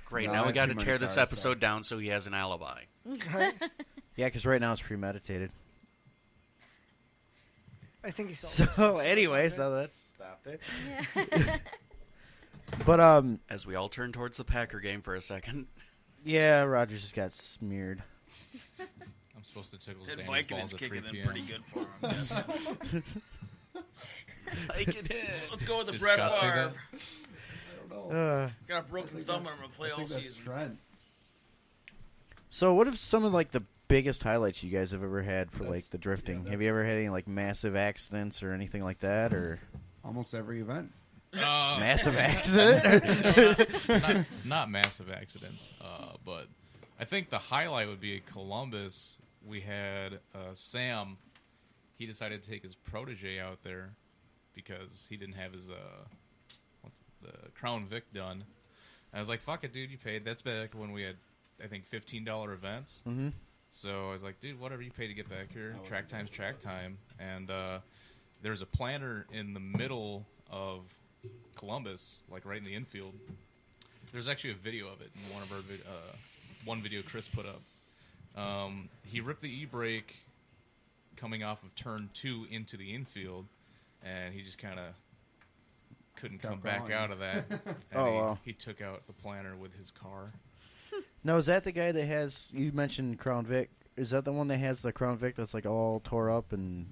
Great. No, Now I we have got too to many tear this cars, episode down so he has an alibi. Right? Yeah, because right now it's premeditated. I think he sold. So anyway, so let's stop it. Yeah. But As we all turn towards the Packer game for a second. yeah, Rogers just got smeared. I'm supposed to tickle That Danny's Viking balls is at kicking 3 in p.m. pretty good for him. Yes. Like it is. Let's go with the Did Brett Scott say Favre. that? I don't know. Got a broken thumb. I'm gonna play all that's season. Trent. So what if some of like the biggest highlights you guys have ever had for like That's- the drifting? yeah, Have you ever had any like massive accidents or anything like that, or Almost every event. massive accident? Not massive accidents, but I think the highlight would be at Columbus. We had Sam. He decided to take his protege out there because he didn't have his the Crown Vic done. I was like, "Fuck it, dude, you paid." That's back when we had, I think, $15 events. Mm-hmm. So I was like, "Dude, whatever you pay to get back here, track time's track time." And there's a planter in the middle of Columbus, like right in the infield. There's actually a video of it in one of our one video Chris put up. He ripped the e-brake coming off of turn 2 into the infield, and he just kind of couldn't come Kept back going. out of that. And Oh, wow. He took out the planter with his car. No, is that the guy that has? You mentioned Crown Vic. Is that the one that has the Crown Vic that's like all tore up and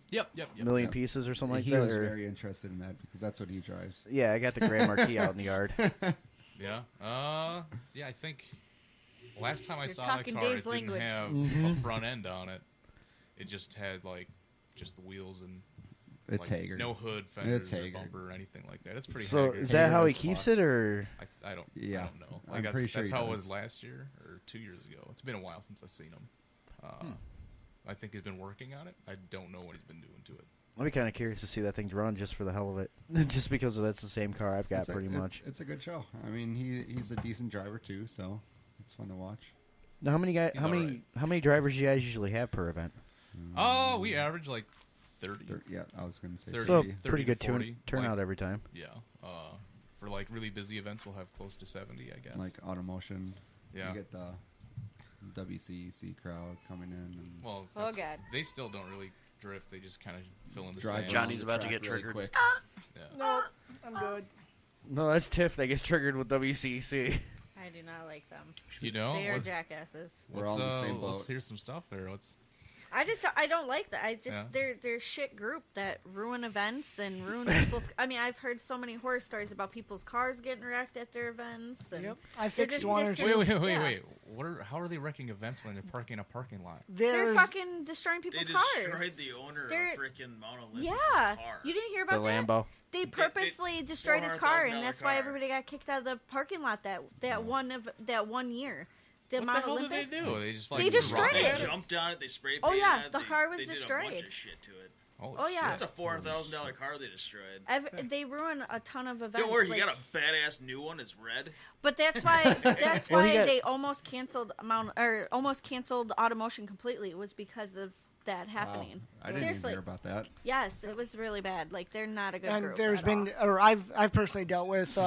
Yep. million pieces or something like He that? was or- very interested in that because that's what he drives. Yeah, I got the Grand Marquis out in the yard. Yeah. Yeah, I think last time I You're saw that talking car, Dave's it didn't language. have Mhm. a front end on it. It just had like just the wheels and It's like, Hager. no hood, fenders, It's or Hager. bumper, or anything like that. It's pretty. So Hager. is that how he Hager's keeps fun. it, or I don't. Yeah. I don't know. I'm Like that's, pretty sure that's he how it does. was last year or 2 years ago. It's been a while since I've seen him. I think he's been working on it. I don't know what he's been doing to it. I'd be kind of curious to see that thing run just for the hell of it, just because that's the same car I've got It's a- pretty it- much. It's a good show. I mean, he's a decent driver too, so it's fun to watch. Now, how many guys? He's How many? alright. How many drivers do you guys usually have per event? Oh, we average like 30. Yeah, I was going to say 30. So 30. pretty 30 good to 40, turnout like- every time. Yeah. For like really busy events, we'll have close to 70, I guess. Like Automotion. Yeah. You get the WCEC crowd coming in. And Well, Oh, that's- God. They still don't really drift. They just kind of fill in the drive stands. around Johnny's the about to track get really triggered. quick. Yeah. No, I'm good. No, that's Tiff that gets triggered with WCC. I do not like them. You know? They are What- jackasses. We're all in the same boat. Let's hear some stuff there. Let's. I don't like that. They're shit group that ruin events and ruin people's. I mean, I've heard so many horror stories about people's cars getting wrecked at their events. And I fixed one. Wait. How are they wrecking events when they're parking in a parking lot? They're fucking destroying people's cars. They destroyed the owner of freaking Mount Olympus' Yeah, car. you didn't hear about The that? Lambo. They purposely destroyed his car, and that's why everybody got kicked out of the parking lot that 1 year. What the hell did they do? They just they destroyed it. They jumped on it. They spray painted Oh yeah, it. the car was they destroyed. Did a bunch of shit to it. Oh yeah, it's a $400,000 car they destroyed. They ruin a ton of events. Don't worry, you got a badass new one. It's red. But that's why they almost canceled Automotion completely. It was because of that happening. I didn't even hear about that. Yes, it was really bad. Like they're not a good group. There's been, or I've personally dealt with.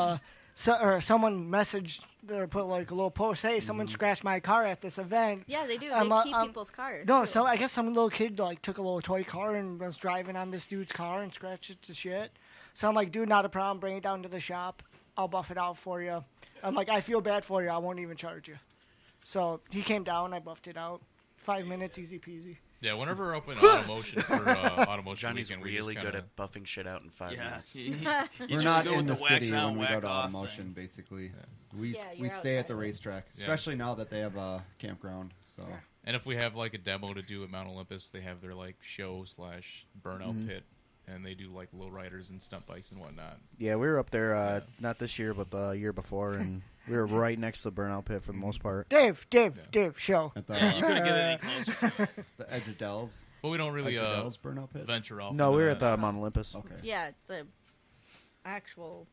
Someone messaged or put like a little post, hey, someone scratched my car at this event. Yeah, they do. They keep people's cars. No, too. so I guess some little kid like took a little toy car and was driving on this dude's car and scratched it to shit. So I'm like, dude, not a problem. Bring it down to the shop. I'll buff it out for you. I'm like, I feel bad for you. I won't even charge you. So he came down. I buffed it out. 5 minutes, easy peasy. Yeah, whenever we're open Automotion for Automotion Johnny's weekend, really good at buffing shit out in 5 minutes. We're not in the city when we go to Automotion, basically. We stay at the racetrack, especially now that they have a campground. So. Yeah. And if we have like a demo to do at Mount Olympus, they have their like show / burnout pit, and they do like lowriders and stunt bikes and whatnot. Yeah, we were up there not this year, but the year before, and we were right next to the burnout pit for the most part. Dave, show. At the, you couldn't get any closer. The Edge of Dells. But we don't really burnout pit? venture off. No, we were at the Mount Olympus. Okay. Yeah, the actual.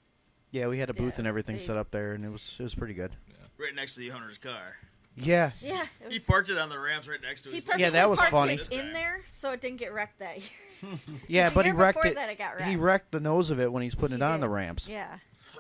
Yeah, we had a booth and everything set up there, and it was pretty good. Yeah. Right next to the owner's car. Yeah. Yeah. He parked it on the ramps right next to his. Yeah, that was funny. In there, so it didn't get wrecked that year. Yeah, but he wrecked it. That it got wrecked. He wrecked the nose of it when he's putting it on the ramps. Yeah.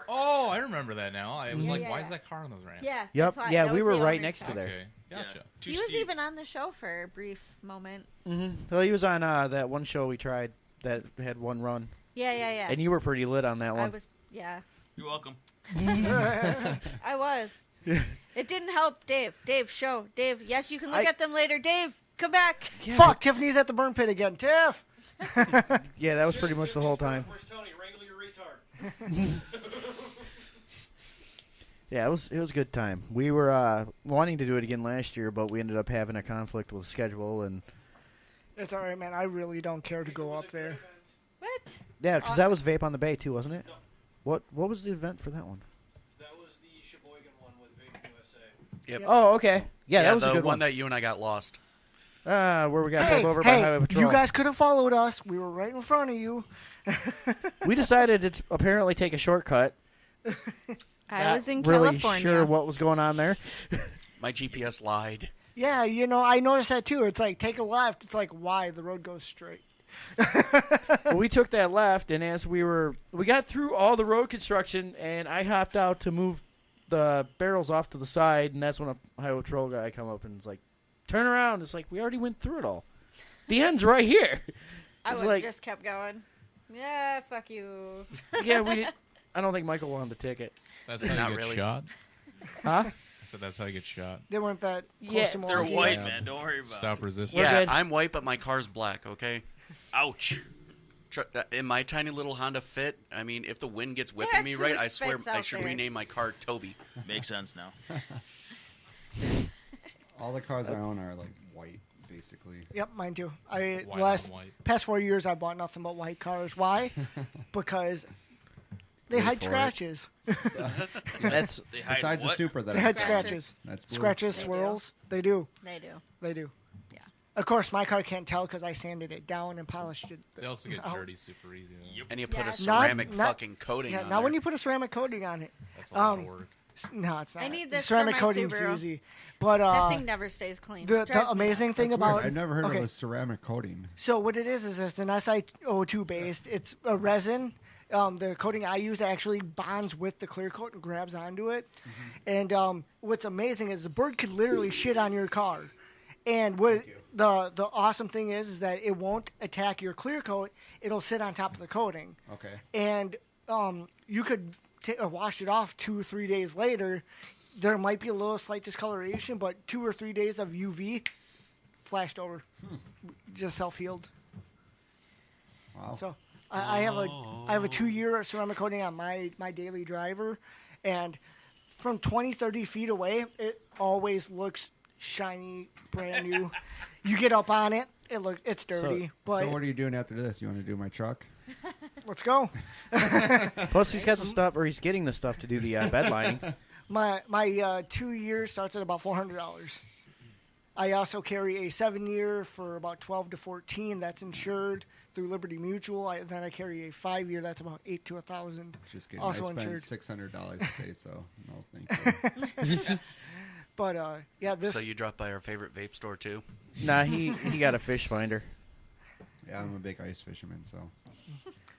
Oh, I remember that now. I was like, why is that car on those ramps? Yeah. Yep. Yeah, we were right next to there. Okay. Gotcha. Yeah. He was even on the show for a brief moment. Well, he was on that one show we tried that had one run. Yeah. And you were pretty lit on that one. I was. Yeah. You're welcome. I was. It didn't help, Dave. Dave, show. Dave, yes, you can look at them later. Dave, come back. Yeah. Fuck, Tiffany's at the burn pit again. Tiff! Yeah, that was pretty much the whole time. Where's Tony? Wrangle your retard. Yeah, it was a good time. We were wanting to do it again last year, but we ended up having a conflict with the schedule. And it's all right, man. I really don't care to go up there. What? Yeah, because that was Vape on the Bay, too, wasn't it? No. What was the event for that one? That was the Sheboygan one with Vape USA. Yep. Oh, okay. Yeah, that was the a good one that you and I got lost. Where we got pulled over by Highway Patrol. You guys could have followed us. We were right in front of you. We decided to apparently take a shortcut. I was in really California. Sure what was going on there. My GPS lied. Yeah, I noticed that too. It's like, take a left. It's like, why? The road goes straight. Well, we took that left, and as we got through all the road construction, and I hopped out to move the barrels off to the side, and that's when a Highway Patrol guy come up and is like, turn around. It's like, we already went through it all. The end's right here. I would have just kept going. Yeah, fuck you. Yeah, I don't think Michael wanted the ticket. That's how you get shot? Huh? I said that's how you get shot. They weren't that close to they're white, man. Don't worry about it. Stop resisting. Yeah, I'm white, but my car's black, okay? Ouch. In my tiny little Honda Fit, I mean, if the wind gets whipping me right, I swear I should rename my car Toby. Makes sense now. All the cars I own are like white, basically. Yep, mine too. White. Past 4 years, I bought nothing but white cars. Why? Because they hide scratches. That's besides the Supra that they I had saw. scratches. That's blue. Scratches, swirls. They do. They do. They do. Yeah. Of course, my car can't tell because I sanded it down and polished it. They also get dirty super easy. Though. And you put a Yeah. ceramic fucking coating on now there. when you put a ceramic coating on it. That's a lot of work. No, it's not. I need this ceramic for my coating's Subaru. easy. But That thing never stays clean. the Drives me amazing nuts. thing That's about weird. I've never heard okay. of a ceramic coating. So what it is it's an SiO2 based. It's a resin. The coating I use actually bonds with the clear coat and grabs onto it. Mm-hmm. And what's amazing is the bird could literally shit on your car. And what the awesome thing is that it won't attack your clear coat. It'll sit on top of the coating. Okay. And you could wash it off 2 or 3 days later. There might be a little slight discoloration, but 2 or 3 days of UV, flashed over, just self-healed. Wow. So I have a 2-year ceramic coating on my daily driver, and from 20, 30 feet away, it always looks shiny, brand new. You get up on it, it's dirty. But so what are you doing after this? You want to do my truck? Let's go. Plus, he's got the stuff, or he's getting the stuff to do the bed lining. My 2 years starts at about $400. I also carry a 7-year for about 12 to 14. That's insured through Liberty Mutual. Then I carry a 5-year. That's about $8 to $1,000. Just kidding. Also I spent insured. $600 today, so no thank you. But yeah, this. So you dropped by our favorite vape store too? Nah, he got a fish finder. Yeah, I'm a big ice fisherman, so.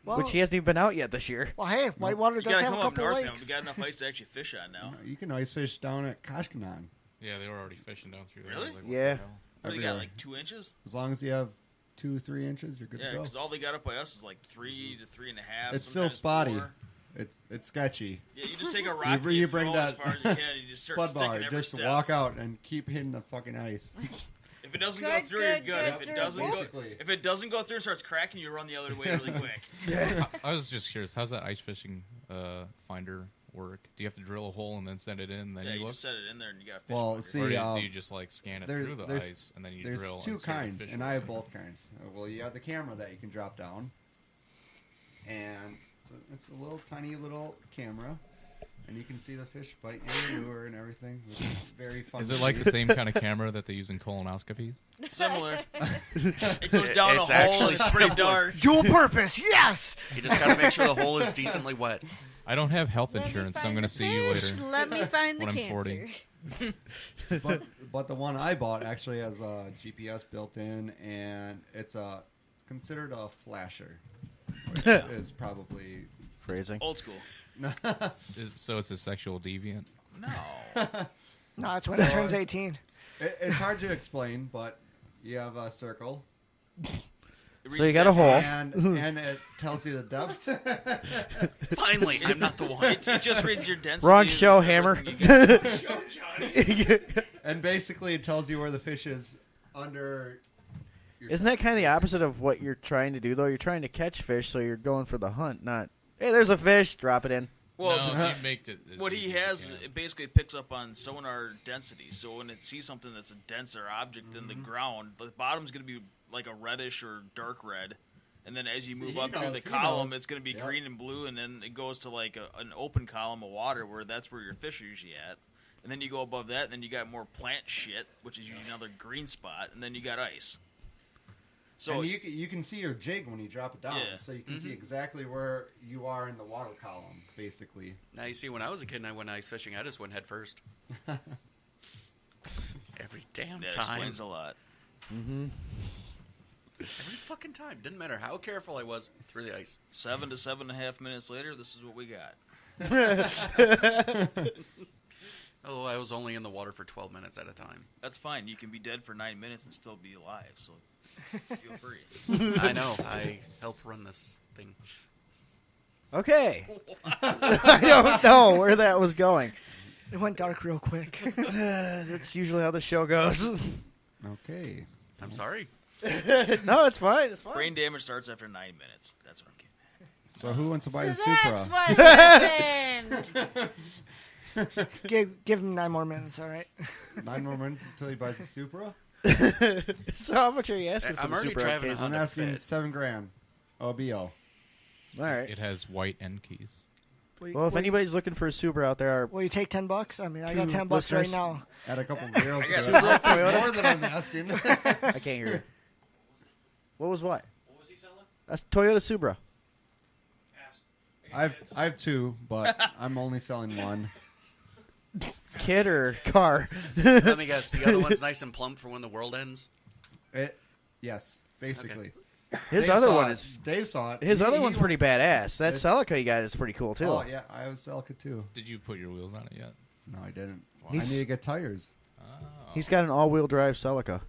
Well, which he hasn't even been out yet this year. Well, hey, Whitewater You does gotta have come a up couple north, man. lakes. We got enough ice to actually fish on now. You can ice fish down at Koshkanon. Yeah, they were already fishing down through there. Really? I was like, what Yeah. the hell? What do you got, like 2 inches? As long as you have 2-3 inches, you're good Yeah, to go. because all they got up by us is like 3 to 3.5. It's still sometimes spotty. 4. It's sketchy. Yeah, you just take a rock and you you bring throw that as far as you can. You just start spud sticking bar. every Just step. walk out and keep hitting the fucking ice. If it doesn't go Good, through, you're good, good. good, If it doesn't go, basically. if it doesn't go through and starts cracking, you run the other way really quick. I was just curious, how's that ice fishing finder work? Do you have to drill a hole and then send it in, and then Yeah, you you look? just set it in there and you got a fish. Well, finder. see, Or do you just like scan it through the ice and then you there's drill? two and see where the kinds, fish and are? I have both kinds. Well, you have the camera that you can drop down, and it's a little tiny little camera, and you can see the fish bite your lure and everything, which is very fun. Is to it like see. the same kind of camera that they use in colonoscopies? Similar. It goes down It's a hole. actually It's pretty similar. dark. Dual purpose, yes. You just got to make sure the hole is decently wet. I don't have health Let me insurance, so I'm find going the to see you fish, later. Let me find the when I'm cancer. 40. But the one I bought actually has a GPS built in, and it's considered a flasher, which is probably Phrasing. Old school. So it's a sexual deviant? No. No, it's when it turns 18. It's hard to explain, but you have a circle. So you got a hole. And it tells you the depth. Finally, I'm not the one. It just reads your density. Wrong and show, everything Hammer. you got. Show Johnny. And basically it tells you where the fish is under your Isn't that kind of the opposite of what you're trying to do, though? You're trying to catch fish, so you're going for the hunt, not, hey, there's a fish, drop it in. Well, no, he made it as what easy he as has, you can. it basically picks up on sonar density. So when it sees something that's a denser object in the ground, the bottom's going to be like a reddish or dark red. And then as you See, move he up through knows, the he column, knows. it's going to be Yep. green and blue, and then it goes to like an open column of water where that's where your fish are usually at. And then you go above that, and then you got more plant shit, which is usually another green spot, and then you got ice. So and you can see your jig when you drop it down, Yeah. so you can see exactly where you are in the water column, basically. Now, you see, when I was a kid and I went ice fishing, I just went head first. Every damn that time. explains a lot. Every fucking time. Didn't matter how careful I was through the ice. 7 to 7.5 minutes later, this is what we got. Although I was only in the water for 12 minutes at a time. That's fine. You can be dead for 9 minutes and still be alive, so feel free. I know. I help run this thing. Okay. I don't know where that was going. It went dark real quick. That's usually how the show goes. Okay. I'm sorry. No, it's fine. It's fine. Brain damage starts after 9 minutes. That's what I'm getting at. So who wants to buy So the that's Supra? what happened. give him 9 more minutes, all right? 9 more minutes until he buys the Supra? So how much are you asking for I'm the already Super driving case? a I'm Honda asking Fit. $7,000. OBO. All right. It has white end keys. Well, if anybody's looking for a Super out there, Will you take $10? I mean, I got Two $10 right listeners. now. Add a couple zeros to got it. Supra, That's more than I'm asking. I can't hear you. What was what? What was he selling? That's Toyota Supra. Pass. I have 2, but I'm only selling 1. Kid or car? Let me guess. The other one's nice and plump for when the world ends? Yes, basically. His Dave other saw one it. is. Dave saw it. His He- other he one's went- pretty badass. That It's- Celica you got is pretty cool too. Oh, yeah, I have Celica too. Did you put your wheels on it yet? No, I didn't. I He's- need to get tires. Oh. He's got an all-wheel drive Celica,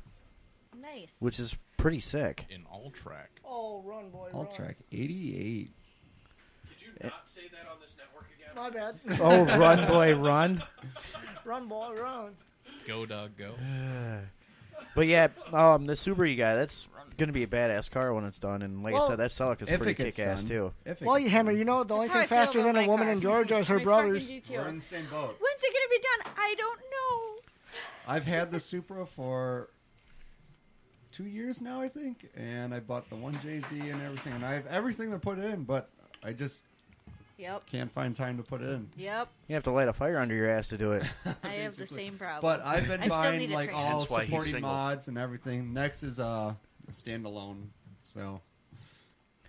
Nice. which is pretty sick. In all track. Oh, run, boy, All run. track 88. Did you not say that on this network again? My bad. Oh, run, boy, run! Run, boy, run. Go, dog, go. But yeah, the Subaru you got, that's going to be a badass car when it's done. And like I said, that Celica is pretty kick-ass, too. Well, you Hammer, the only thing faster than a woman in Georgia is her brothers. We're in the same boat. When's it going to be done? I don't know. I've had the Supra for 2 years now, I think, and I bought the 1JZ and everything, and I have everything to put in, but I just can't find time to put it in. Yep. You have to light a fire under your ass to do it. I have the same problem. But I've been buying like all supporting mods and everything. Next is a standalone, so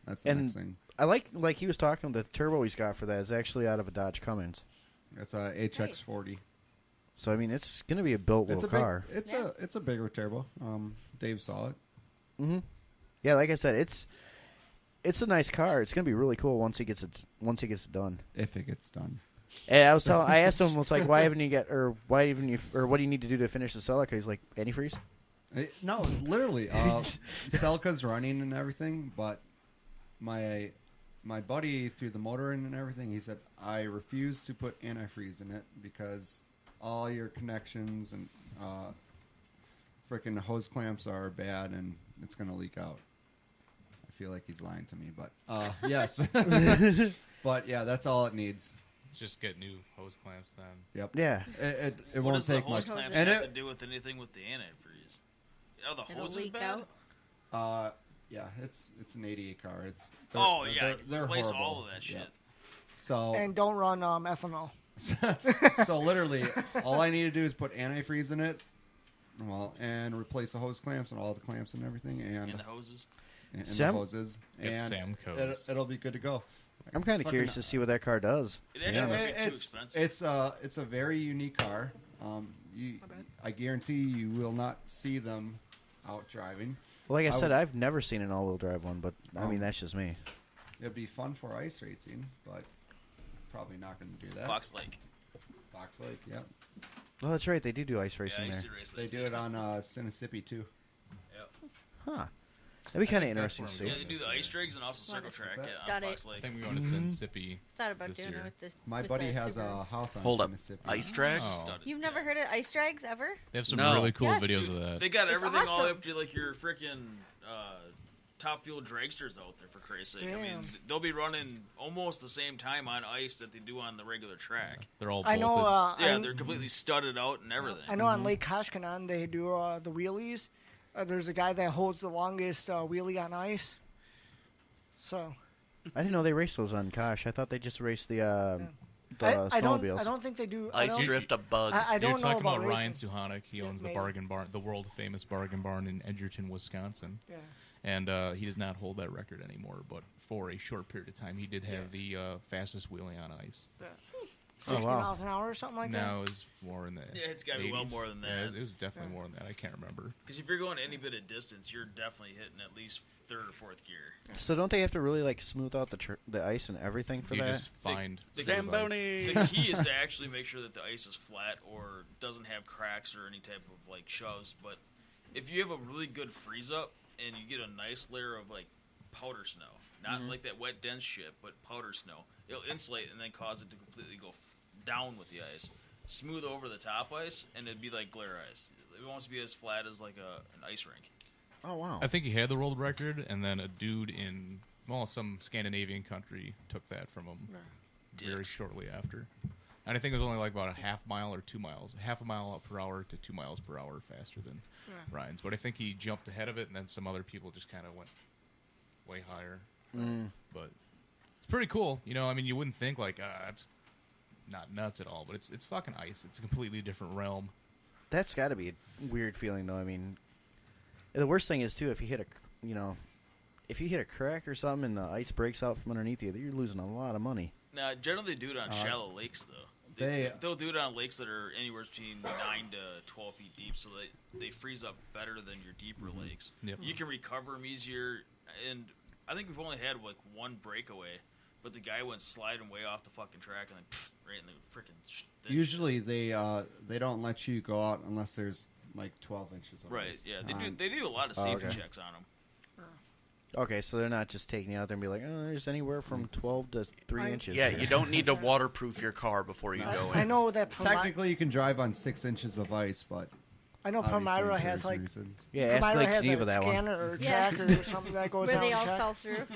that's the next thing. I like he was talking, the turbo he's got for that is actually out of a Dodge Cummins. It's a HX40. So I mean, it's going to be a built little car. It's a bigger turbo. Dave saw it. Mm-hmm. Yeah, like I said, it's a nice car. It's going to be really cool once he gets it done. If it gets done. And I asked him, was like, what do you need to do to finish the Celica? He's like, antifreeze? No, literally. Celica's running and everything, but my buddy threw the motor in and everything. He said, I refuse to put antifreeze in it because all your connections and frickin' hose clamps are bad and it's going to leak out. I feel like he's lying to me, but yes. But yeah, that's all it needs. Just get new hose clamps then. Yep. Yeah. It won't take much. What does the hose clamps have to do with anything with the antifreeze? Are the hoses bad? Yeah, it's an 88 car. They're replace horrible. all of that shit. Yeah. So and don't run ethanol. So literally, all I need to do is put antifreeze in it, and replace the hose clamps and all the clamps and everything, and the hoses, and the hoses, and Samco's. it'll be good to go. I'm kind of curious to see what that car does. It actually might be too expensive. It's a very unique car. I guarantee you will not see them out driving. Well, like I said, I've never seen an all-wheel drive one, but I mean that's just me. It'd be fun for ice racing, but probably not going to do that. Fox Lake, yep. Oh, that's right. They do ice racing there. They do it on Mississippi too. Yep. Huh. That'd be kind of interesting to see. Yeah, they do the ice rigs and also circle track on Fox Lake. I think we want to Mississippi. Thought about doing it with this. My buddy has a house on Mississippi. Ice drags? You've never heard of ice drags ever? They have some really cool videos of that. They got everything all the way up to like your freaking top fuel dragsters out there, for Christ's sake. I mean, they'll be running almost the same time on ice that they do on the regular track. They're all bolted. I know. They're completely studded out and everything. I know on Lake Koshkanon they do the wheelies. There's a guy that holds the longest wheelie on ice. So. I didn't know they raced those on Kosh. I thought they just raced the snowmobiles. I don't think they do. Ice drift a bug. I don't You're know talking about Ryan racing. Suhanik. He owns the Bargain Barn, the world famous Bargain Barn in Edgerton, Wisconsin. Yeah. And he does not hold that record anymore. But for a short period of time, he did have the fastest wheelie on ice. Yeah. 60 miles an hour or something like that? No, it was more in the Yeah, it's got to be well more than that. Yeah, it was definitely more than that. I can't remember. Because if you're going any bit of distance, you're definitely hitting at least third or fourth gear. So don't they have to really like smooth out the ice and everything for you that? Just find Zamboni. The key is to actually make sure that the ice is flat or doesn't have cracks or any type of like shoves. But if you have a really good freeze up and you get a nice layer of like powder snow, not like that wet dense shit, but powder snow, it'll insulate and then cause it to completely go down with the ice, smooth over the top ice, and it'd be like glare ice. It wants to be as flat as like an ice rink. Oh wow! I think he had the world record, and then a dude in some Scandinavian country took that from him very shortly after. And I think it was only like about a half mile or 2 miles, half a mile per hour to 2 miles per hour faster than Ryan's. But I think he jumped ahead of it, and then some other people just kind of went way higher. But it's pretty cool. You know, I mean, you wouldn't think like that's not nuts at all, but it's fucking ice. It's a completely different realm. That's got to be a weird feeling, though. I mean, the worst thing is too if you hit a crack or something and the ice breaks out from underneath you, you're losing a lot of money. Now, generally, they do it on shallow lakes, though. They'll do it on lakes that are anywhere between 9 to 12 feet deep, so they freeze up better than your deeper lakes. Yep. You can recover them easier, and I think we've only had like one breakaway, but the guy went sliding way off the fucking track and then right in the freaking. Usually they don't let you go out unless there's like 12 inches of right. ice. Yeah, they do a lot of safety checks on them. Okay, so they're not just taking you out there and be like, oh, there's anywhere from 12 to 3 inches. Yeah, you don't need to waterproof your car before you go in. I know that. Technically, you can drive on 6 inches of ice, but I know Obviously, Palmyra insurance has like reasons. Yeah, ask Palmyra Lake has Geneva a that one. scanner or Yeah. tracker or something that goes Where out they and all check. fell through.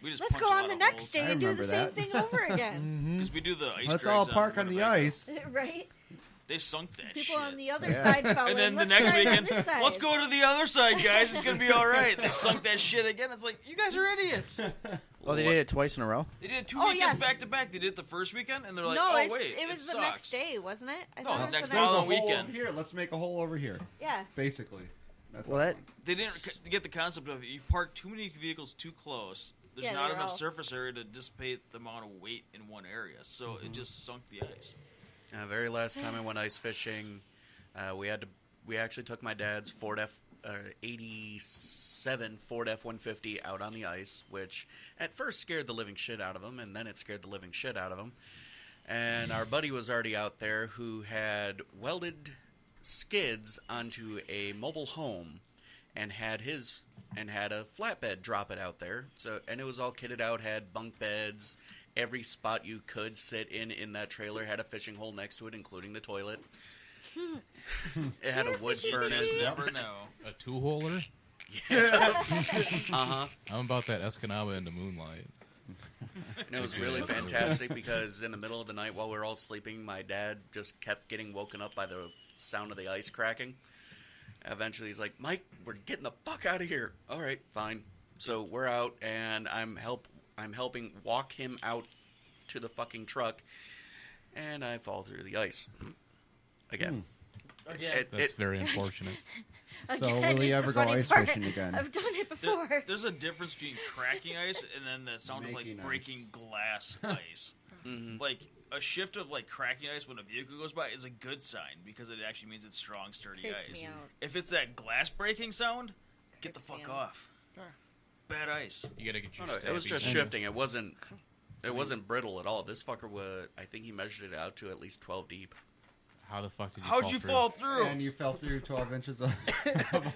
We just Let's punch go a on lot the of next holes. day I and do the remember same that. thing over again. Because we do the ice Let's drags all park on the Winnebago. ice. Right? They sunk that People shit. on the other Yeah. side fell And then in. the Let's next try it on weekend, this side. let's go to the other side, guys. It's gonna be all right. They sunk that shit again. It's like, you guys are idiots. Oh, they did it twice in a row? They did it 2 Oh, weekends yes. back to back. They did it the first weekend, and they're like, no, oh it's, wait, it was the sucks. next day, wasn't it? I No, thought it was next the There's a following hole weekend. over here. Let's make a hole over here. Yeah. Basically. That's Well, all that fun. They didn't get the concept of you park too many vehicles too close. There's Yeah, not they're enough all- surface area to dissipate the amount of weight in one area, so it just sunk the ice. Very last time I went ice fishing, we actually took my dad's Ford '87 Ford F-150 out on the ice, which at first scared the living shit out of him, and then it scared the living shit out of him. And our buddy was already out there who had welded skids onto a mobile home and had a flatbed drop it out there. And it was all kitted out, had bunk beds. Every spot you could sit in that trailer had a fishing hole next to it, including the toilet. It had a wood furnace. Never know. A two-holer? Uh-huh. I'm about that Escanaba into Moonlight. And it was really fantastic because in the middle of the night while we were all sleeping, my dad just kept getting woken up by the sound of the ice cracking. Eventually he's like, Mike, we're getting the fuck out of here. All right, fine. So we're out, and I'm helping walk him out to the fucking truck, and I fall through the ice. Again. That's very unfortunate. So Again, will he it's ever the go funny ice part. fishing again? I've done it before. There's a difference between cracking ice and then the sound of Making like ice. breaking glass ice. Like a shift of like cracking ice when a vehicle goes by is a good sign because it actually means it's strong, sturdy Creeps ice. me out. If it's that glass breaking sound, get the Creeps me fuck out. off. Bad ice. You gotta get your It was just stabby- shifting. It wasn't brittle at all. This fucker was, I think he measured it out to at least 12 deep. How the fuck did you How'd fall you through? fall through? And you fell through 12 inches of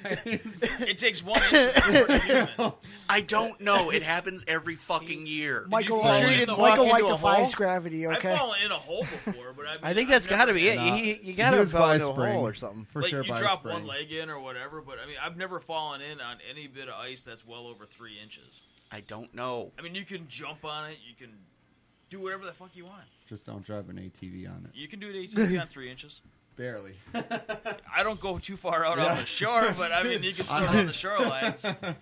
ice. It takes 1 inch to support a human. I don't know. It happens every fucking year. Michael, fall sure you in didn't the walk Michael into White a hole? defies gravity, okay? I've fallen in a hole before, but I think that's got to be it. Nah. You got He to was fall by into a spring. hole or something. For like sure you by drop spring. one leg in or whatever, but I mean I've never fallen in on any bit of ice that's well over 3 inches. I don't know. I mean you can jump on it, you can do whatever the fuck you want. Just don't drive an ATV on it. You can do it ATV on 3 inches. Barely. I don't go too far out on the shore, but I mean you can start on the shorelines. I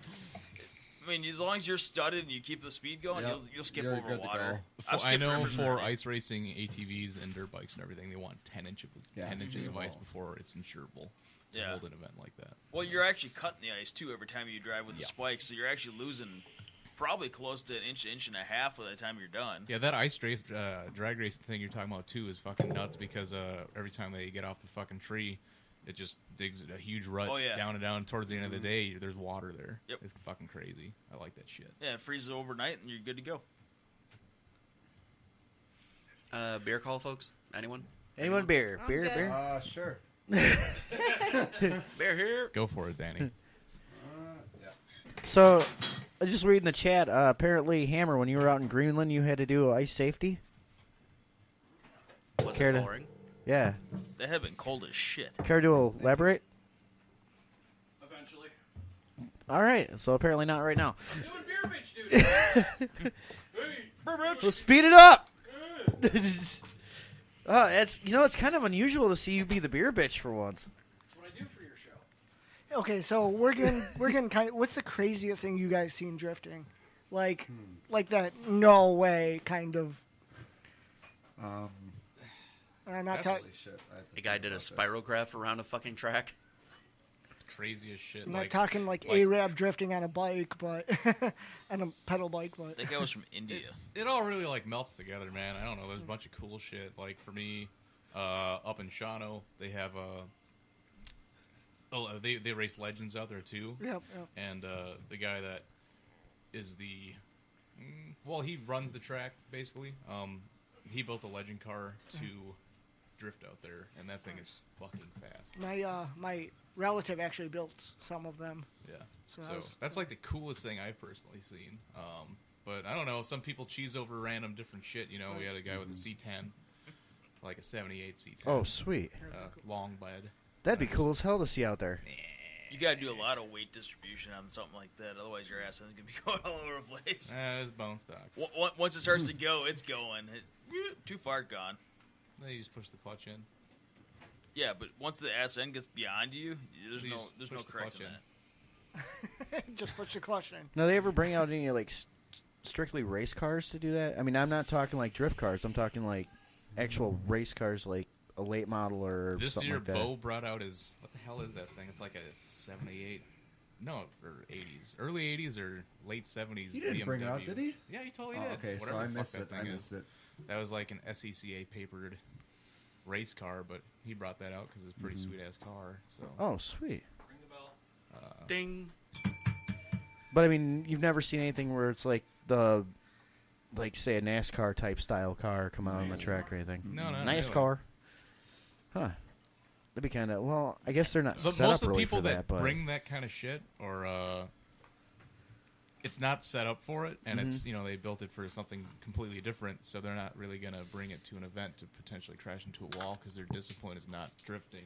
mean, as long as you're studded and you keep the speed going, Yep. you'll skip You're over good to water. go. I've I skipped know rivers and for everything. ice racing, ATVs and dirt bikes and everything, they want 10 inches of ice before it's insurable to Yeah. hold an event like that. Well, you're actually cutting the ice too every time you drive with the Yeah. spikes, so you're actually losing probably close to an inch and a half by the time you're done. Yeah, that ice race, drag racing thing you're talking about too is fucking nuts because every time they get off the fucking tree, it just digs a huge rut Oh, yeah. down and down. Towards the end of the day, there's water there. Yep. It's fucking crazy. I like that shit. Yeah, it freezes overnight and you're good to go. Beer call, folks? Anyone? Anyone beer? I'm Beer, good. beer? Sure. Beer here. Go for it, Danny. Yeah. So, I just reading the chat. Apparently, Hammer, when you were out in Greenland, you had to do ice safety. Was Care it to- boring? Yeah. They have been cold as shit. Care to elaborate? Eventually. All right. So apparently not right now. I'm doing beer bitch duty. Hey. Well, speed it up. It's kind of unusual to see you be the beer bitch for once. That's what I do for your show. Okay, so we're getting kind of. What's the craziest thing you guys seen drifting? Like that? No way, kind of. I'm not talking. Holy shit, I have to The guy think did a about this. spirograph around a fucking track. Crazy as shit. I'm not talking like Arab drifting on a bike, but on a pedal bike, but That guy was from India. It all really like melts together, man. I don't know. There's a bunch of cool shit. Like for me, up in Shawano, they have they race legends out there too. Yep. And the guy that is he runs the track basically. He built a legend car to drift out there, and that thing is fucking fast. My relative actually built some of them. Yeah. So So that's like the coolest thing I've personally seen. But I don't know. Some people cheese over random different shit. You know, we had a guy with a C10, like a '78 C10. Oh, sweet. Long bed. That'd be cool as hell to see out there. You got to do a lot of weight distribution on something like that. Otherwise, your ass is going to be going all over the place. It's bone stock. Once it starts to go, it's going. Too far gone. Then you just push the clutch in. Yeah, but once the ass end gets beyond you, there's no correcting that. Just push the clutch in. Now, they ever bring out any like strictly race cars to do that? I mean, I'm not talking like drift cars. I'm talking like actual race cars, like a late model or this something year, like that. Bo brought out his what the hell is that thing? It's like a 78, no, or 80s, early 80s or late 70s. He didn't BMW. bring it out, did he? Yeah, he totally did. Okay, Whatever so I the fuck missed that it. thing is. That was like an SECA papered race car, but he brought that out because it's a pretty sweet ass car. So. Oh, sweet. Ring the bell. Ding. But I mean, you've never seen anything where it's like say a NASCAR type style car coming out on the track or anything. No, nice really. car. Huh. That'd be kind of well. I guess they're not But set most up of the really people for that. But bring that kind of shit, or it's not set up for it, and it's they built it for something completely different, so they're not really gonna bring it to an event to potentially crash into a wall because their discipline is not drifting.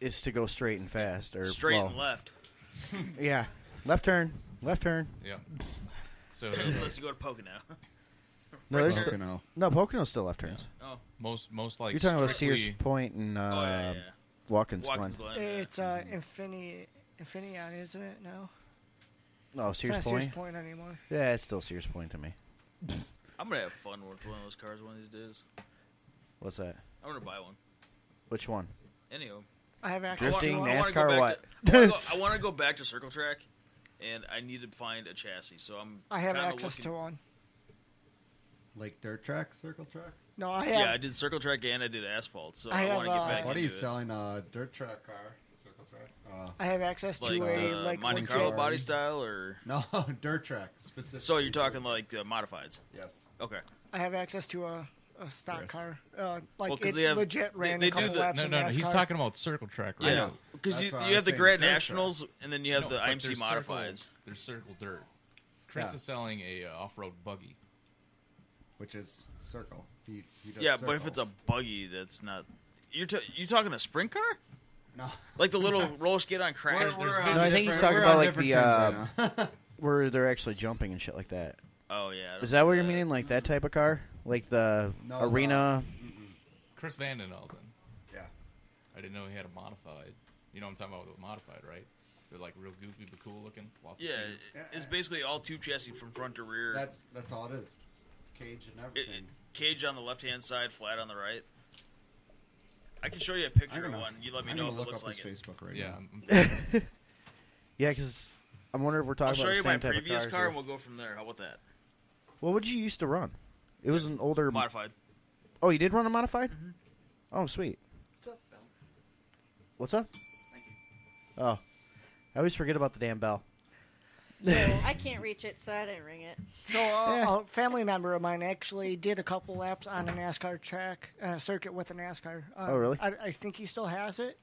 it's to go straight and fast or Straight and left. Yeah, left turn. Yeah. So Unless you go to Pocono. No, there's Pocono. no Pocono's still left turns. Oh. Most like You're talking about strictly- Sears Point and yeah. Watkins Watkins Glen. Glen, yeah. It's Infineon, isn't it? No. Oh, It's Sears not Point. Sears Point anymore. Yeah, it's still Sears Point to me. I'm going to have fun with one of those cars one of these days. What's that? I'm going to buy one. Which one? Any of them. I have access Drifting, to one. NASCAR, or what? I want to go back to Circle Track, and I need to find a chassis. So I have kinda access to one. Like dirt track, circle track? No, I have. Yeah, I did Circle Track and I did asphalt. So I I have, want to get back What are into you it. selling a dirt track car? Circle track? I have access to Like a like Monte legit- Carlo body style, or No, dirt track specifically. so you're talking like modifieds? Yes. Okay. I have access to a stock Yes. car. Well, Like 'cause it they have- legit ran they a do couple the- laps. No, in no, he's NASCAR. talking about circle track. Right? Yeah, because That's you why I have was the saying Grand dirt track. Nationals, and then you have No, the but IMC there's modifieds. There's circle dirt. Chris Yeah. is selling a off-road buggy. Which is circle. He does Yeah, circle. but if it's a buggy, that's not. You talking a sprint car? No. Like the little roller skate on crash? We're No, I think he's talking we're about on like different the terms right now. where they're actually jumping and shit like that. Oh yeah. I don't Is that what know you're meaning? Like that type of car? Like the No, arena? Chris Vandenelsen. Yeah. I didn't know he had a modified. You know what I'm talking about with a modified, right? They're like real goofy but cool looking. Lots of Yeah, tubes. it's basically all tube chassis from front to rear. That's all it is. It's cage and everything. Cage on the left hand side, flat on the right. I can show you a picture of one. You let me I'm know gonna if it look looks up like his it. Facebook right Yeah. now. Yeah, because I'm wondering if we're I'll talking show about you the my same type of previous cars. car, or- and we'll go from there. How about that? What would you used to run? It was an older Modified. Oh, you did run a modified? Mm-hmm. Oh, sweet. What's up? Oh, I always forget about the damn bell. So I can't reach it, so I didn't ring it. So a family member of mine actually did a couple laps on a NASCAR track, circuit with a NASCAR. Oh, really? I think he still has it,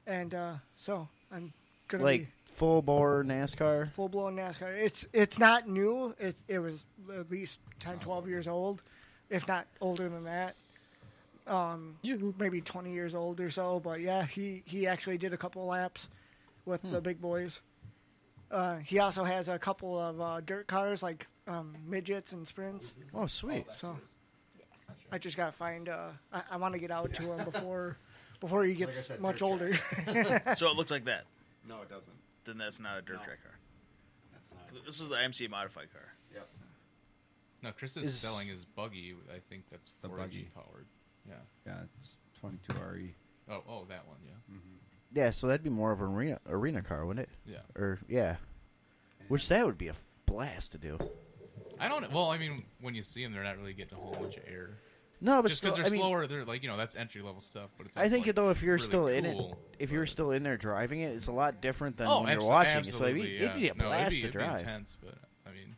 and so I'm gonna Like be full bore NASCAR. full blown NASCAR. It's not new. It was at least 10, 12 years old, if not older than that. Maybe 20 years old or so. But yeah, he actually did a couple laps with the big boys. He also has a couple of dirt cars, like midgets and sprints. Oh, sweet. So I just gotta find. I want to get out to him before he gets said, much dirt older. So it looks like that. No, it doesn't. Then that's not a dirt track car. That's not. This is the IMC modified car. Yep. No, Chris is selling his buggy. I think that's The 4 buggy. powered. Yeah. Yeah, it's 22 RE. Oh, that one. Yeah. Yeah, so that'd be more of an arena car, wouldn't it? Yeah. Or yeah, which that would be a blast to do. I don't. Well, I mean, when you see them, they're not really getting a whole bunch of air. No, but just because still, they're I mean, slower, they're like that's entry level stuff. But it's. I also, think like, though, if you're really still in it, cool, if you're still in there driving it, it's a lot different than oh, when you're watching it. So absolutely, it'd be a blast to it'd be drive. intense, but I mean,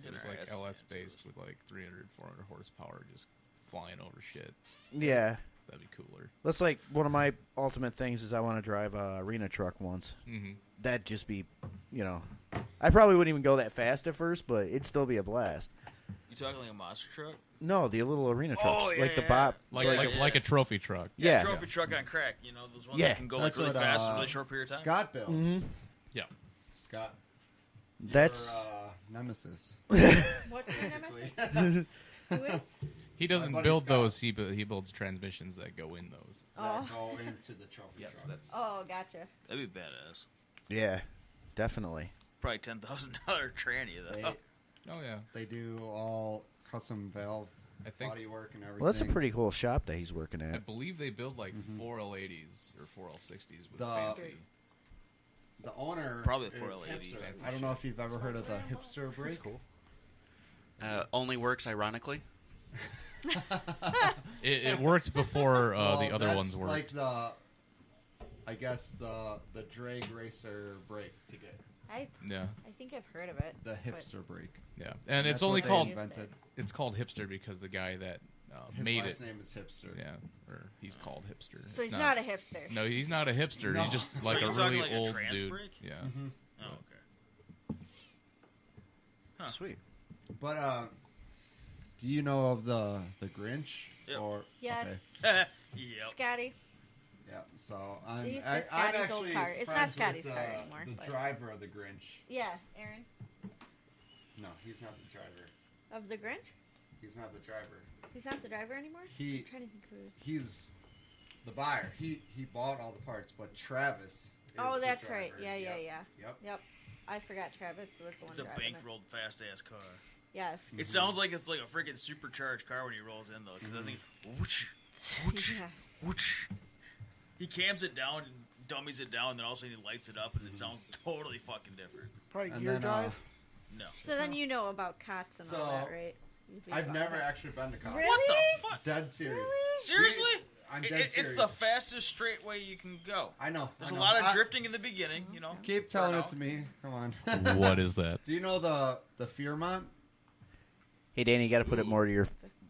it was like Nice. LS based with like 300, 400 horsepower, just flying over shit. Yeah, That'd be cooler. that's like one of my ultimate things is I want to drive a arena truck once. Mm-hmm. That'd just be, I probably wouldn't even go that fast at first, but it'd still be a blast. You talking like a monster truck? No, the little arena trucks, Oh, yeah, like the yeah. bop, Like a trophy truck. Yeah. Trophy truck on crack. You know, those ones Yeah. that can go That's really what, fast in a really short period of time. Scott builds. Mhm. Yeah. Scott. That's Your, nemesis. What's your nemesis? Who is? He doesn't buddy build Scott. those. He builds transmissions that go in those. Oh. That go into the trophy Yes, truck. that's Oh, gotcha. That'd be badass. yeah, definitely. Probably $10,000 tranny though. They, oh yeah. they do all custom valve I think body work and everything. Well, that's a pretty cool shop that he's working I at. believe they build like 4L80s or 4L60s with The- fancy. The owner Probably is a 4L80. hipster. I don't know if you've ever heard of the hipster brake. cool. Only works ironically. It worked before Well, the other that's ones worked. like the, I guess the drag racer brake to get I think I've heard of it. the but- hipster brake. Yeah, and That's it's only what they called invented. it's called hipster because the guy that His made last it. name is hipster. Yeah, or he's called hipster. So It's he's not a hipster. No, he's not a hipster. No. He's just So like you're a talking really like a old trans dude. brake? Yeah. Mm-hmm. Oh, okay. Huh. Sweet. But do you know of the Grinch? Yep. Or Yes. okay. Yep. Scotty. Yeah. So They used I'm to Scotty's old actually car. It's not friends Scotty's with car anymore, the but- driver of the Grinch. Yeah, Aaron. No, he's not the driver. Of the Grinch? He's not the driver. He's not the driver anymore? He- I'm trying to think who. He's the buyer. He bought all the parts, but Travis. Is Oh, the that's right. driver. Yeah, yeah, Yep. yeah. Yep. Yep. I forgot Travis was the one It's a driving it. bankrolled fast ass car. Yes. It sounds like it's like a freaking supercharged car when he rolls in though, because I think whoosh, whoosh, Yeah. whoosh. He cams it down and dummies it down, and then all of a sudden he lights it up, and it sounds totally fucking different. Probably And gear then, drive. No. So then you know about cots and all that, So, right? You've been I've about never that. actually been to college. Really? What the fuck? Dead serious. Seriously? I'm It- dead it's serious. the fastest straight way you can go. I know. There's I a know. lot of drifting in the beginning, you know. Keep telling Burn it out. to me. Come on. What is that? Do you know the Fearmont? Hey, Danny, you got to put it more to your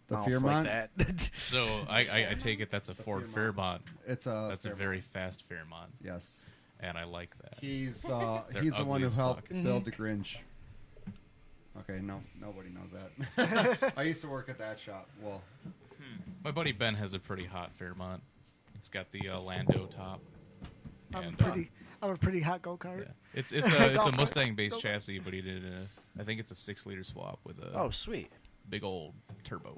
The mouth Fearmont? like that. So I take it that's a Ford Fairmont. It's a. That's a Fairmont. very fast Fairmont, Yes. and I like that. He's They're he's the one ugly who as helped fuck. build the Grinch. Okay, no, nobody knows that. I used to work at that shop. Well, My buddy Ben has a pretty hot Fairmont. It's got the Lando top. I'm And, a pretty hot go kart. yeah. It's a Mustang based chassis, but he did I think it's a 6-liter swap with a Oh, sweet. big old turbo.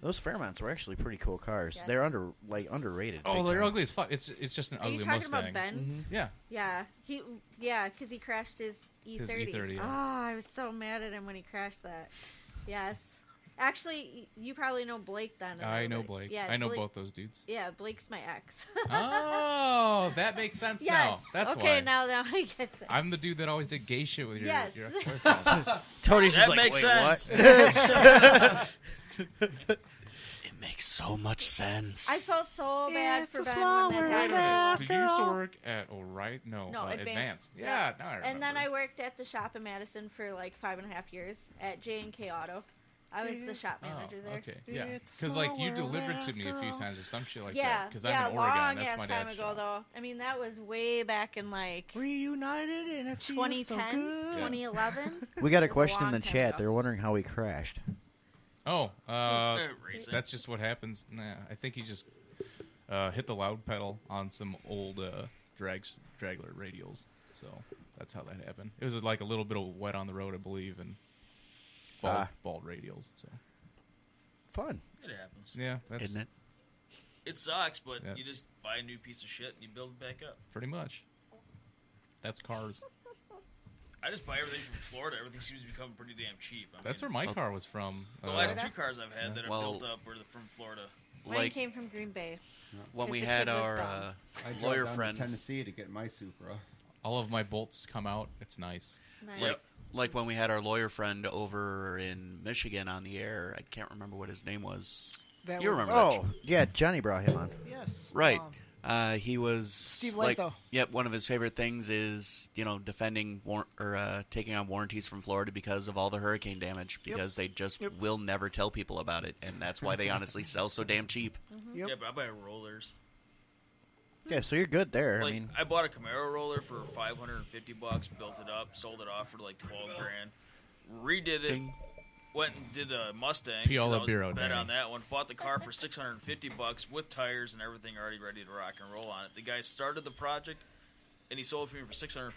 Those Fairmonts were actually pretty cool cars. Yes. They're underrated. Oh, big they're time. ugly as fuck. It's just an Are you ugly talking Mustang. about Ben? Yeah. Yeah, because he crashed his E30. His E30, yeah. Oh, I was so mad at him when he crashed that. Yes. Actually, you probably know Blake then. a I little know bit. Blake. Yeah, I know Blake- both those dudes. Yeah, Blake's my ex. Oh, that makes sense yes. now. That's okay, why. now I get it. I'm the dude that always did gay shit with your Yes. ex-boyfriend. Tony's just That like, makes wait, sense. what? It makes so much sense. I felt so bad It's for a Ben small when world that happened. Did you used to work at O'Reilly? No, No, Advanced. Yeah. Yeah, now I remember. And then I worked at the shop in Madison for like 5.5 years at J&K Auto. I was the shop manager there. Okay, yeah. It's a Because like small you world delivered to me a after few all. times or some shit like Yeah, that. Because yeah, I'm in Oregon. long That's ass my time dad's ago shop. though. I mean, that was way back in like Reunited and it feels 2010, so good. 2011. We got a It was question in long the time chat. ago. They're wondering how he crashed. Oh, Racing. that's just what happens. Nah, I think he just hit the loud pedal on some old dragler radials. So that's how that happened. It was like a little bit of wet on the road, I believe, and bald radials. So Fun. It happens. yeah, that's Isn't it? It sucks, but Yeah. you just buy a new piece of shit and you build it back up. pretty much. That's cars. I just buy everything from Florida. Everything seems to become pretty damn cheap. I That's mean, where my car was from. the last two cars I've had that are Well- built up were from Florida. Mine Like came from Green Bay. when we the had kid was our dumb. I drove lawyer down to friend, Tennessee to get my Supra. all of my bolts come out. It's nice. Nice. like when we had our lawyer friend over in Michigan on the air. I can't remember what his name was. That You was- remember? that, Oh, yeah, Johnny brought him on. Yes. Right. Um, He was Steve like, Latho. yep. One of his favorite things is defending taking on warranties from Florida because of all the hurricane damage. Because they just will never tell people about it, and that's why they honestly sell so damn cheap. Yep. Yeah, but I buy rollers. Yeah, so you're good there. Like I mean, I bought a Camaro roller for $550, built it up, sold it off for like $12 grand, redid it, went and did a Mustang. Piola I was Bureau, bet Danny. on that one. Bought the car for $650 with tires and everything already ready to rock and roll on it. The guy started the project, and he sold it for me for $650.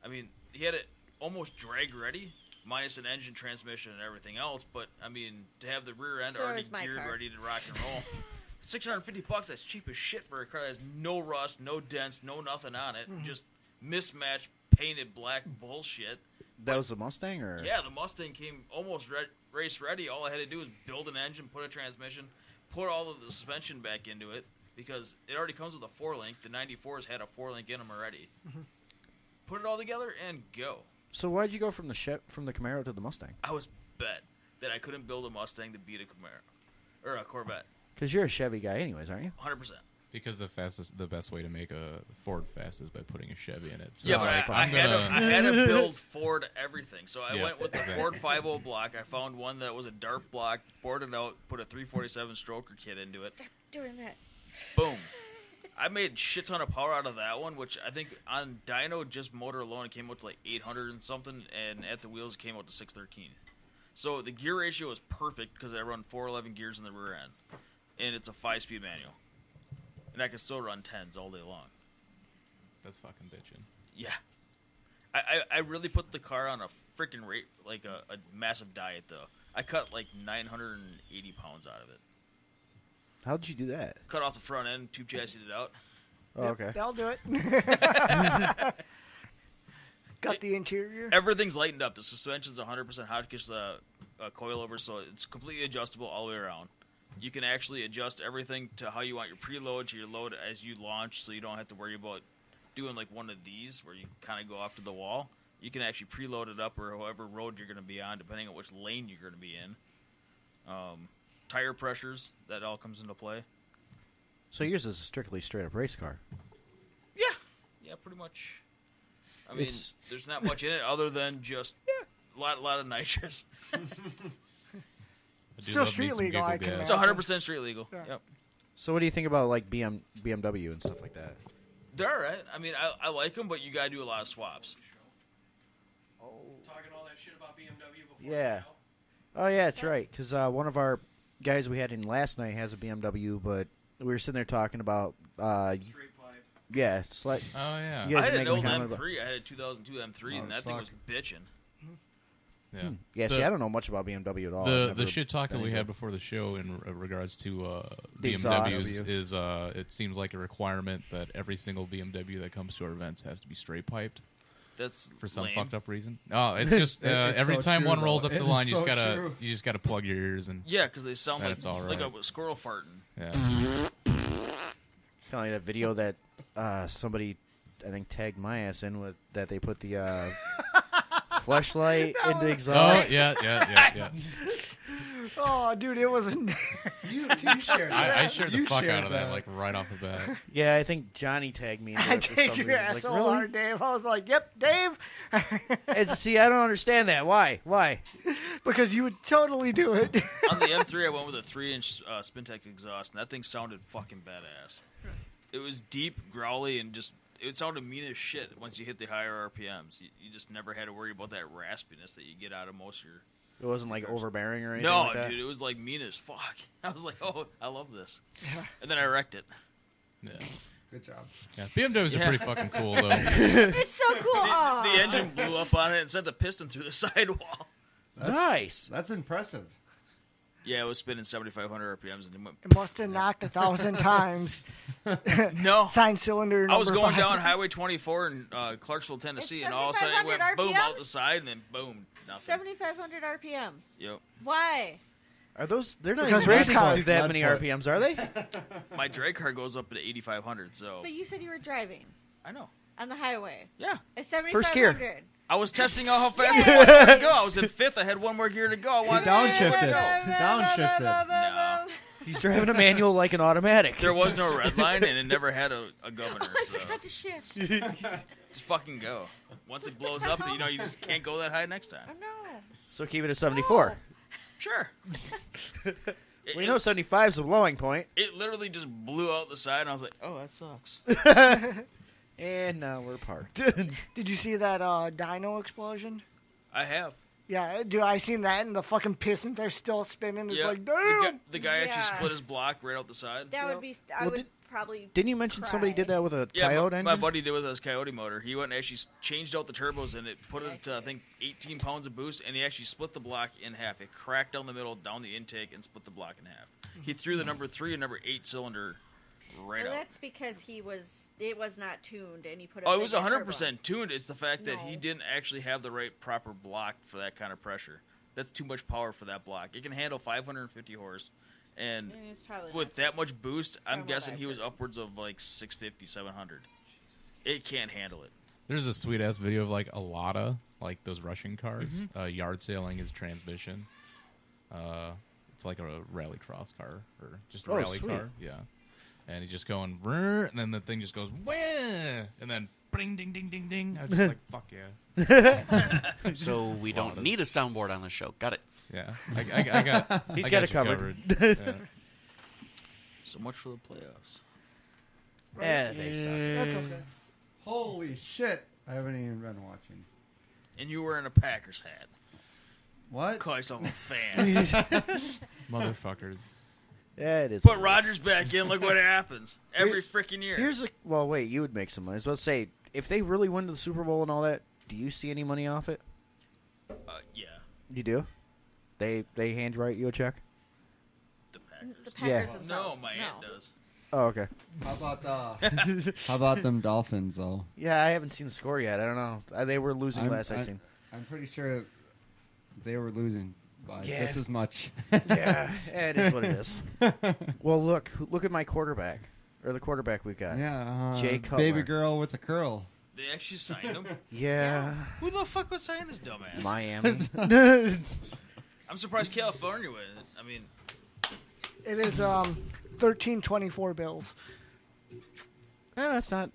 I mean, he had it almost drag ready, minus an engine, transmission, and everything else. But I mean, to have the rear end So already is my geared, car. ready to rock and roll. $650. That's cheap as shit for a car that has no rust, no dents, no nothing on it. Just mismatched, painted black bullshit. That was the Mustang, or Yeah, the Mustang came almost race ready. All I had to do was build an engine, put a transmission, put all of the suspension back into it because it already comes with a 4-link. The 94s had a 4-link in them already. Put it all together and go. So why'd you go from the Camaro to the Mustang? I was bet that I couldn't build a Mustang to beat a Camaro or a Corvette. Because you're a Chevy guy, anyways, aren't you? 100%. Because the best way to make a Ford fast is by putting a Chevy in it. So Yeah, but I had to build Ford everything. So I went with the Ford 5.0 block. I found one that was a dark block, bored it out, put a 347 stroker kit into it. Stop doing that. Boom. I made a shit ton of power out of that one, which I think on dyno, just motor alone, it came out to like 800 and something, and at the wheels, it came out to 613. So the gear ratio is perfect because I run 411 gears in the rear end, and it's a 5-speed manual. And I can still run 10s all day long. That's fucking bitchin'. Yeah. I really put the car on a freaking rate, like a massive diet, though. I cut like 980 pounds out of it. How'd you do that? Cut off the front end, tube chassis it out. Oh, okay. That'll do it. Got the interior. Everything's lightened up. The suspension's 100% Hotchkiss coilover, so it's completely adjustable all the way around. You can actually adjust everything to how you want your preload to your load as you launch, so you don't have to worry about doing like one of these where you kind of go off to the wall. You can actually preload it up or however road you're going to be on, depending on which lane you're going to be in. Tire pressures, that all comes into play. So yours is a strictly straight-up race car. Yeah, pretty much. I mean, there's not much in it other than just a lot of nitrous. Still street legal, I can It's 100% street legal. Yeah. Yep. So what do you think about like BMW and stuff like that? They're all right. I mean, I like them, but you got to do a lot of swaps. Talking all that shit about BMW before. Yeah. Oh yeah, that's right. Because one of our guys we had in last night has a BMW, but we were sitting there talking about Straight pipe. yeah, Oh yeah. You I guys had were an making a old comment about- M3. I had a 2002 M3, and that thing was bitching. Yeah. Yeah, see, I don't know much about BMW at all. I've The never shit talk that been we into had it. before the show in regards to The exhaust. BMWs is it seems like a requirement that every single BMW that comes to our events has to be straight piped. That's for some lame. fucked up reason. Oh, it's just It's every so time true, one though. rolls up It the is line, so true. you just gotta plug your ears and Yeah, because they sound then like it's all like right. a squirrel farting. Yeah. Kind of like that video that somebody, I think, tagged my ass in with that they put the flashlight into exhaust. Oh yeah. Oh, dude, it was. You shared that. I shared the You fuck shared out of that that. like right off the bat. Yeah, I think Johnny tagged me. Into I it for take some your reason. ass Like, so really? hard, Dave. I was like, "Yep, Dave," See, I don't understand that. Why? because you would totally do it. On the M3, I went with a 3-inch Spintech exhaust, and that thing sounded fucking badass. It was deep, growly, and just it sounded mean as shit once you hit the higher RPMs. You just never had to worry about that raspiness that you get out of most of your. It wasn't like overbearing or anything. No, like that? dude, it was like mean as fuck. I was like, oh, I love this. And then I wrecked it. Yeah. Good job. Yeah. BMWs are pretty fucking cool though. It's so cool. The engine blew up on it and sent a piston through the sidewall. Nice. That's impressive. Yeah, it was spinning 7,500 RPMs and it went. It must have knocked 1,000 times. No. Sign cylinder. I was number going 5. down Highway 24 in Clarksville, Tennessee, and all of a sudden it went 7,500 boom out RPMs? the side and then boom, nothing. 7,500 RPMs. Yep. Why? Are those? They're not Because even race going cars- through that Lead many foot. RPMs, are they? My drag car goes up to 8,500, so But you said you were driving I know. on the highway. Yeah. At 7,500. First gear. I was testing out how fast I wanted to go. I was in 5th. I had one more gear to go. I wanted to see Downshifted. where to go. Downshifted. No. He's driving a manual like an automatic. There was no red line, and it never had a governor, I so forgot to shift. just fucking go. Once it blows up, you just can't go that high next I time. know. So keep it at 74. Sure. Well, you know 75 is the blowing point. It literally just blew out the side, and I was like, oh, that sucks. And now we're parked. Did you see that dyno explosion? I have. Yeah, dude, I seen that, and the fucking pistons are still spinning. It's Yeah. like, damn. The guy actually Yeah. split his block right out the side. That would be. I would probably. Didn't you mention somebody did that with a Coyote engine? My buddy did with his Coyote motor. He went and actually changed out the turbos, and it put it to, I think, 18 pounds of boost, and he actually split the block in half. It cracked down the middle, down the intake, and split the block in half. He threw the number 3 and number 8 cylinder right Well, out. that's because it was not tuned, and he put. Oh, it was 100% tuned. It's the fact that he didn't actually have the right proper block for that kind of pressure. That's too much power for that block. It can handle 550 horse, and with that much boost, I'm guessing he was upwards of like 650, 700. It can't handle it. There's a sweet ass video of like a Lada, like those Russian cars, yard sailing his transmission. It's like a rally cross car or just a rally car. Yeah. And he's just going, and then the thing just goes, wah! And then, bring, ding, ding, ding, ding. I was just like, fuck yeah. So we don't need a soundboard on the show. Got it. Yeah. I got He's I got you it covered. Yeah. So much for the playoffs. Yeah, they suck. That's okay. Holy shit! I haven't even been watching. And you were in a Packers hat. What? Call yourself a fan. Motherfuckers. Yeah, it is. Put Rodgers back in. Look what happens every freaking year. Well, wait. You would make some money. I was about to say, if they really win the Super Bowl and all that, do you see any money off it? Yeah. You do? They handwrite you a check? The Packers. The Packers themselves. No, my aunt does. Oh, okay. How about them Dolphins though? Yeah, I haven't seen the score yet. I don't know. They were losing last I seen. I'm pretty sure they were losing by just as much. Yeah, it is what it is. Well, look at my quarterback, or the quarterback we've got. Yeah, Jay Cutler. baby girl with a curl. They actually signed him. Yeah. Who the fuck would sign this dumbass? Miami. I'm surprised California would. I mean, It is 1324 bills. It's not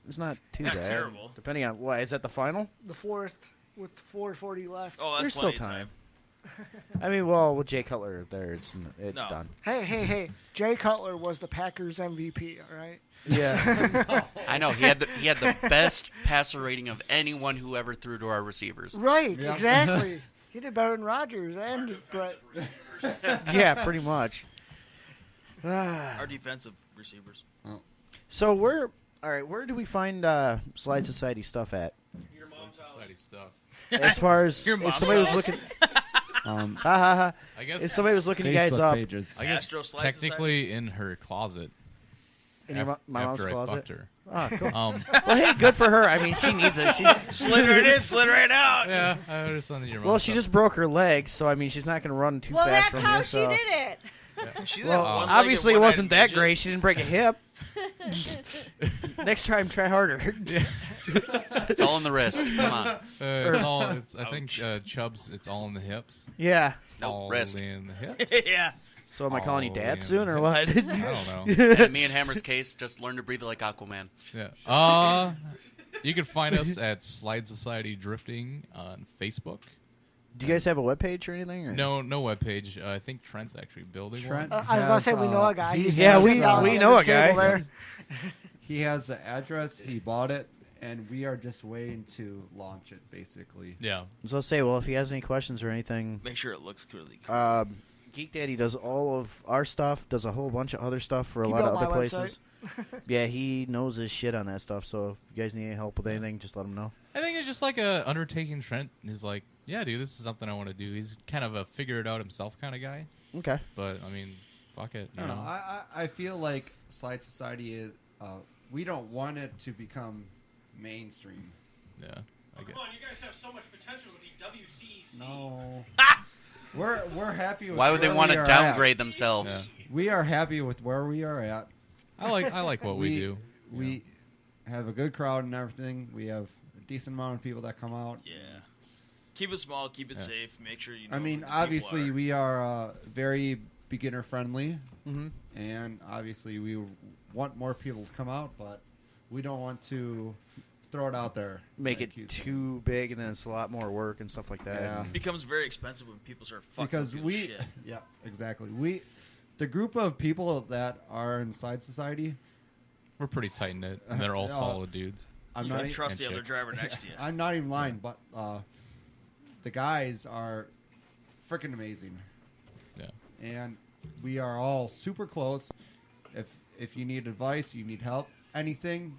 too Not bad. terrible. Depending on what is that the final? The fourth with 440 left. oh, that's There's still plenty of time. I mean, well, with Jay Cutler there, it's No. done. Hey! Jay Cutler was the Packers MVP. All right. Yeah. I know he had the best passer rating of anyone who ever threw to our receivers. Right. Yeah. Exactly. He did better than Rodgers and Brett. Yeah, pretty much. Our defensive receivers. So where do we find Slide Society stuff at? Your mom's house. Society stuff. As far as Your if mom's somebody was house? looking, I guess if somebody was looking you guys Facebook up pages. I guess Astro Slide technically in her closet. in your my mom's after I closet. fucked her. Oh, cool. Well, hey, good for her. I mean, she needs it. Slid right in, slid right out. Yeah, I just wanted your mom. Well, she just broke her leg, so I mean, she's not going to run too Well, fast that's from how you. she So. did it. She that Well, one-legged, obviously it one-eyed wasn't that midget. great. She didn't break a hip. Next time, try harder. It's all in the wrist. Come on. I think Chubb's. It's all in the hips. Yeah. No, all wrist. in the hips. Yeah. So am I calling you All dad in soon the or what? hips. I don't know. And in me and Hammer's case, just learn to breathe like Aquaman. Yeah. You can find us at Slide Society Drifting on Facebook. Do you guys have a webpage or anything? Or? No webpage. I think Trent's actually building Trent one. I was about to say has, we know a guy. he He's Yeah, has, we sitting down we at know the a guy. table there. He has the address. He bought it, and we are just waiting to launch it. Basically. Yeah. So I'll say, well, if he has any questions or anything, Make sure it looks really cool. Geek Daddy does all of our stuff, does a whole bunch of other stuff for a He lot of built other my places. Yeah, he knows his shit on that stuff. So if you guys need any help with anything, just let him know. I think it's just like a undertaking. Trent is like, yeah, dude, this is something I want to do. He's kind of a figure it out himself kind of guy. Okay. But I mean, fuck it. I don't know. I feel like Slide Society is. We don't want it to become mainstream. Yeah. Oh, come on, you guys have so much potential to be WCEC. No. We're happy with Why would they where want we to are downgrade at. themselves? We are happy with where we are at. I like what we do. We have a good crowd and everything. We have a decent amount of people that come out. Yeah. Keep it small, keep it safe, make sure you know I mean, who the people obviously, are. we are very beginner friendly, Mm-hmm. and obviously, we want more people to come out, but we don't want to throw it out there. Make like it you said. too big, and then it's a lot more work and stuff like that. Yeah. It becomes very expensive when people start fucking Because with we, shit. yeah, exactly. The group of people that are in Slide Society, We're pretty tight knit, and they're all solid dudes. I'm You not can e- trust and the other chicks. driver next to you. I'm not even lying, but the guys are freaking amazing. Yeah. And we are all super close. If you need advice, you need help, anything,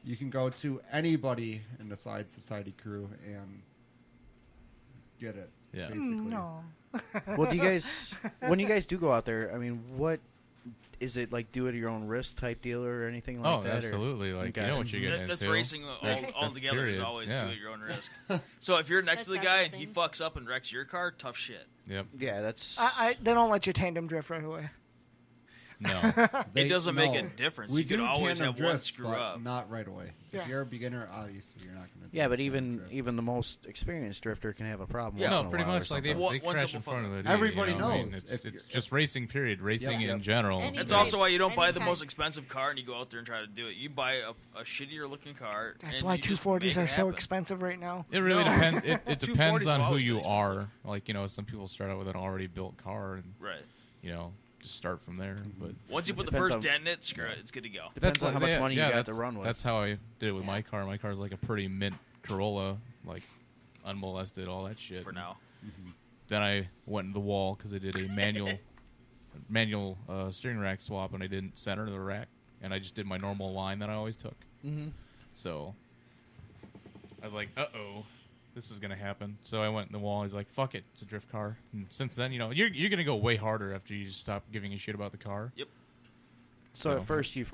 you can go to anybody in the Slide Society crew and get it. Yeah. Basically. No. Well, do you guys, when you guys do go out there, I mean, what is it like? Do it at your own risk type deal or anything like that? Absolutely. Like you know what you're getting That's into. racing all together is always do it at your own risk. So if you're next to the guy and he fucks up and wrecks your car, tough shit. Yep. Yeah, that's. They don't let you tandem drift right away. No. It doesn't make a difference. You could always have one screw up. Not right away. Yeah. If you're a beginner, obviously you're not going to. Yeah, but even the most experienced drifter can have a problem. Yeah, once no, in a pretty while or much. Like something. they crash in front of it. Everybody you know? I mean, knows. it's just racing. Period. Racing in general. That's also why you don't buy the most expensive car and you go out there and try to do it. You buy a shittier looking car. That's and why you just 240s make are it so happen. expensive right now. It really depends. It depends 240s on will who always you be are. Like some people start out with an already built car and right. Just start from there. But once you put the first dent in it, screw it, it's good to go. Depends on how much money you got to run with. That's how I did it with my car. My car's like a pretty mint Corolla, like unmolested, all that shit. For now. Then I went in the wall because I did a manual steering rack swap, and I didn't center the rack, and I just did my normal line that I always took. So I was like, uh-oh, this is gonna happen. So I went in the wall. He's like, "Fuck it, it's a drift car." And since then, you're gonna go way harder after you just stop giving a shit about the car. Yep. So at first you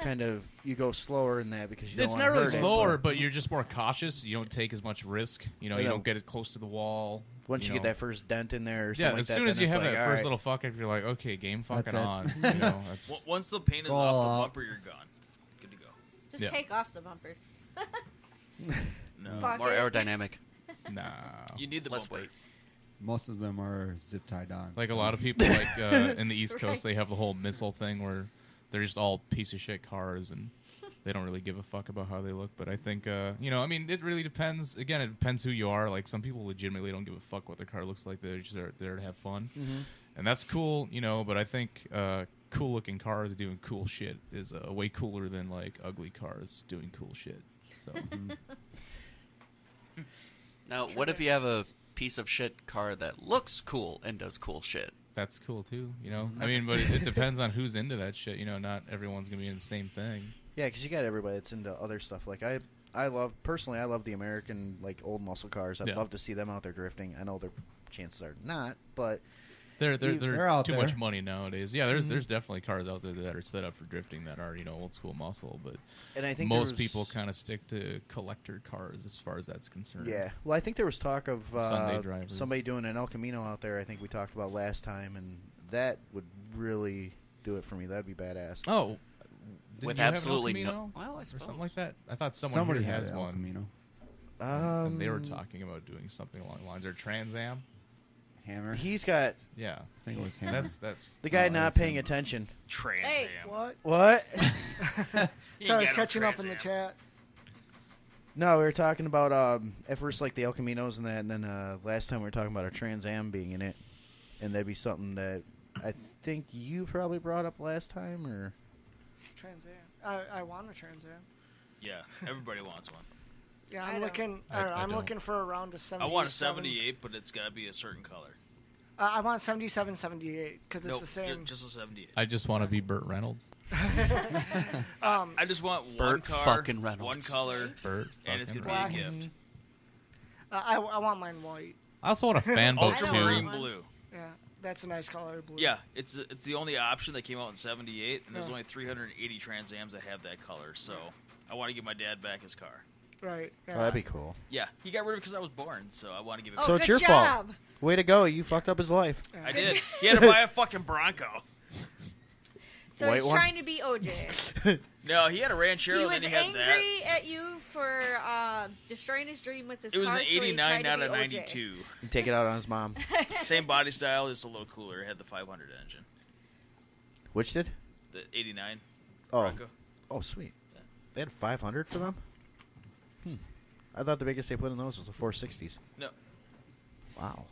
go slower in that because you don't It's want not to really hurt slower, it, but you're just more cautious. You don't take as much risk. You don't get as close to the wall. Once you get that first dent in there, or something like as that, soon as then you it's have like, that all first right. little fuck up, you're like, okay, game fucking That's it. on. That's, Once the paint is off the bumper, you're gone. Good to go. Just take off the bumpers. No. Fuck More it. aerodynamic. Nah. You need the Less bumper. weight. Most of them are zip tied on. Like a lot of people, like in the East Coast, they have the whole missile thing where they're just all piece of shit cars and they don't really give a fuck about how they look. But I think, I mean, it really depends. Again, it depends who you are. Like some people legitimately don't give a fuck what their car looks like. They're just there to have fun, and that's cool, But I think cool looking cars doing cool shit is way cooler than like ugly cars doing cool shit. So. Now, what if you have a piece of shit car that looks cool and does cool shit? That's cool too, I mean, but it depends on who's into that shit. Not everyone's gonna be into the same thing. Yeah, because you got everybody that's into other stuff. Like I love the American like old muscle cars. I'd love to see them out there drifting. I know their chances are not, but they're out too there. much money nowadays. Yeah, there's definitely cars out there that are set up for drifting that are old school muscle, but and I think most people kind of stick to collector cars as far as that's concerned. Yeah, well, I think there was talk of Sunday drivers. somebody doing an El Camino out there. I think we talked about last time, and that would really do it for me. That'd be badass. Oh, With you have an El absolutely Camino? no. Well, I Or suppose. something like that. I thought Somebody here had has an El one. Camino. And they were talking about doing something along the lines. Or Trans Am. Hammer. He's got Yeah, I think it was Hammer. that's the guy Oh, not that's paying him. attention. Trans Hey, Am. what? What? So I was catching up in the chat. No, we were talking about at first like the El Caminos and that, and then last time we were talking about a Trans Am being in it, and that'd be something that I think you probably brought up last time, or Trans Am. I want a Trans Am. Yeah, everybody wants one. Yeah, I I'm don't. looking. I I'm don't. looking for around a 77. I want a 78, but it's got to be a certain color. I want 77, 78 because it's Nope, the same. just a 78. I just want to be Burt Reynolds. I just want one Burt car, fucking one Reynolds. color, Burt and it's fucking going to be a Reynolds. gift. I want mine white. I also want a fan boat I don't Ultramarine want too. one. blue. Yeah, that's a nice color, blue. Yeah, it's the only option that came out in 78, and there's Yeah. only 380 Trans Ams that have that color, so I want to give my dad back his car. Right. Yeah. oh, that'd be cool. Yeah, he got rid of it because I was born, so I want to give it Oh, back. So good it's your job. fault. Way to go! You fucked up his life. I did. He had to buy a fucking Bronco. So White he's one? trying to be OJ. No, he had a Ranchero, He was then he had angry that. at you for destroying his dream with his It was car. an so he 89, tried not to a be OJ. 92. You take it out on his mom. Same body style, just a little cooler. It had the 500 engine. Which did? The 89 Oh, Bronco. oh, sweet. They had 500 for them. I thought the biggest they put in those was the 460s. No. Wow.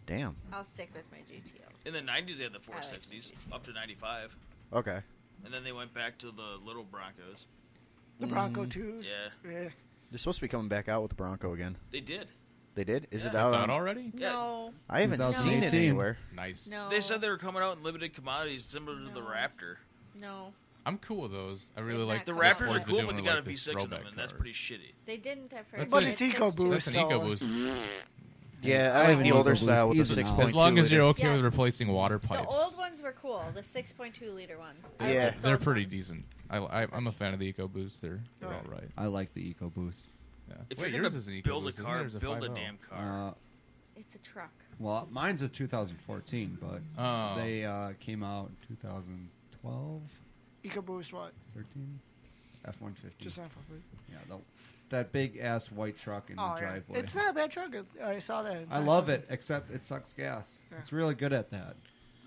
Damn. I'll stick with my GTO. In the 90s, they had the I like 460s, GTO. up to 95. Okay. And then they went back to the little Broncos. The Bronco 2s. Yeah. Yeah. They're supposed to be coming back out with the Bronco again. They did. They did? Is it It's out? out already? No. I haven't seen it 2018. anywhere. Nice. No. They said they were coming out in limited commodities similar to the Raptor. No. I'm cool with those. I really They're like not The cool. Raptors are Ford's been cool, doing but they with, got like, a the V6 in them, throwback and that's cars. pretty shitty. They didn't at first. That's But an- it's EcoBoost. That's an so- EcoBoost. Yeah, I I like have the an older EcoBoost. style with the Even now. 6.2. As long as you're liter. okay with Yes. replacing water The pipes. old ones were cool. The 6.2 liter ones. I Yeah. like They're those pretty ones. decent. I'm a fan of the EcoBoost. They're all right. I like the EcoBoost. Yeah. If Wait, you're yours gonna is an build a EcoBoost, isn't car, yours build a 5.0? damn car. It's a truck. Well, mine's a 2014, but Oh. they came out in 2012, EcoBoost what? 13, F-150. Just F-150. Yeah, that big ass white truck in the driveway. It's not a bad truck. I saw that. I love it, except it sucks gas. Yeah. It's really good at that.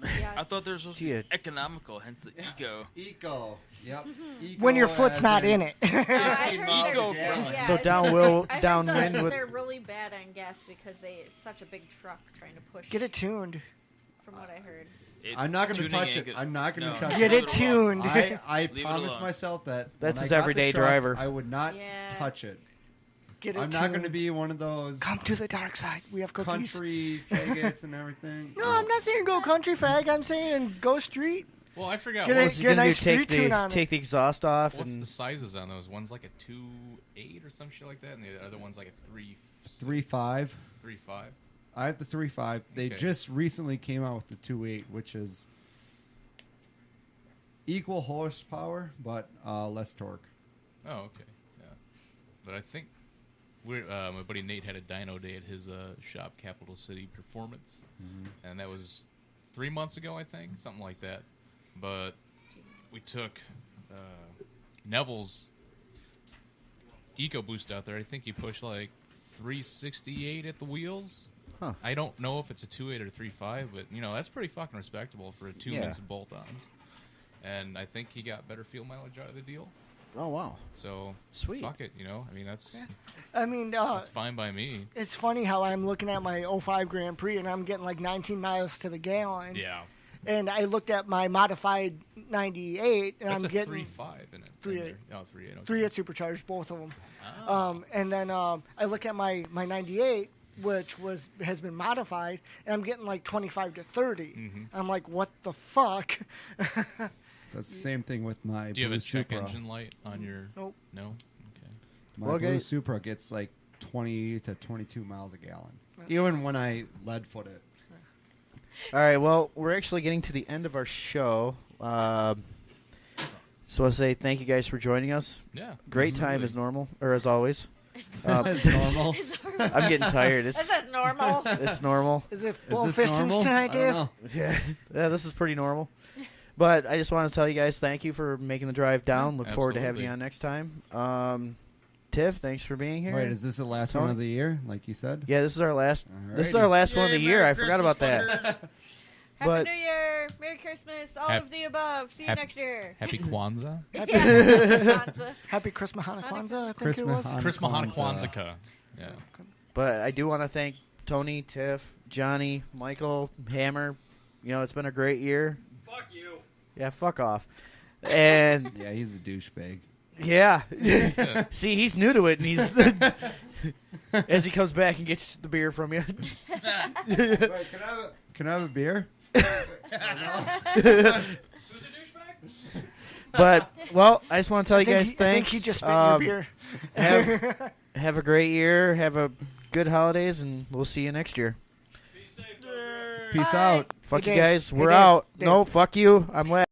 I thought there was supposed to be economical, hence the eco. Eco. Yep. Eco When your foot's as not in in it. 15 heard miles they're- a gallon. Yeah, So I heard downwind that with they're really bad on gas because it's such a big truck trying to push. Get it tuned. From what I heard. I'm not going to tuning touch ain't it. good. I'm not going to No. touch Get it. it tuned. I Leave it promised alone. myself that That's when his I got everyday the truck, driver. I would not Yeah. touch it. Get it I'm tuned. not going to be one of those Come to the dark side. We have cookies. country faggots and everything. No, I'm not saying go country fag. I'm saying go street. Well, I forgot. Get What it- was, What's he get a gonna nice do? Take street tune on take it. the exhaust off what's and the sizes on those? One's like a 2.8 or some shit like that, and the other one's like a 3.5. 3.5. I have the 3.5. They Okay. just recently came out with the 2.8, which is equal horsepower but less torque. Oh, okay. Yeah. But I think my buddy Nate had a dyno day at his shop, Capital City Performance, and that was 3 months ago, I think, something like that. But we took Neville's EcoBoost out there. I think he pushed like 368 at the wheels. Huh. I don't know if it's a 2.8 or 3.5, but that's pretty fucking respectable for a 2 Yeah. minutes of bolt-ons. And I think he got better fuel mileage out of the deal. oh wow, So Sweet. fuck it, I mean that's I mean, fine by me. it's funny how I'm looking at my 05 Grand Prix and I'm getting like 19 miles to the gallon. Yeah, And I looked at my modified 98 and that's I'm a getting 3.5 in it. 3.8. Oh, 3.8. Okay. 3 at supercharged, both of them. Oh. And then I look at my 98, which has been modified, and I'm getting like 25 to 30. Mhm. I'm like, what the fuck? That's the same thing with my Do you have Blue a check Supra. engine light on your? Nope. No. Okay. My Well, Blue guys- Supra gets like 20 to 22 miles a gallon, even when I lead foot it. All right, well, we're actually getting to the end of our show. So I want to say thank you guys for joining us. Yeah. Great time absolutely. as normal, or as always. That's normal. I'm getting tired. Is that normal? It's normal. Is it Is blown-pistons this normal? tonight, I don't Dave? know. Yeah, this is pretty normal. But I just want to tell you guys thank you for making the drive down. Look forward to having you Absolutely. on next time. Tiff, thanks for being here. Wait, is this the last one Tony? of the year, like you said? Yeah, this is our last. This is Alrighty. our last one of Yay, the year. Merry I forgot about Christmas, that. fuckers. Happy But- New Year, Merry Christmas, all Hap- of the above. See you hap- next year. Happy Kwanzaa. Yeah, Kwanzaa. Happy Christmas, Hanukkah, I think Christmas, it was. Hanukkah. Chris Mahana Kwanzaa. Kwanzaa. Yeah. But I do want to thank Tony, Tiff, Johnny, Michael, Hammer. It's been a great year. Fuck you. Yeah, fuck off. And Yeah, he's a douchebag. yeah, see, he's new to it, and he's as he comes back and gets the beer from you. Wait, can I have a beer? Who's a douchebag? But well, I just want to tell you guys I think thanks. he just spit your beer. Have a great year. Have a good holidays, and we'll see you next year. Be safe, Doug. Peace Bye. out. Fuck Hey, you Dave. guys. Hey, We're Dave. out. Dave. No, fuck you. I'm wet.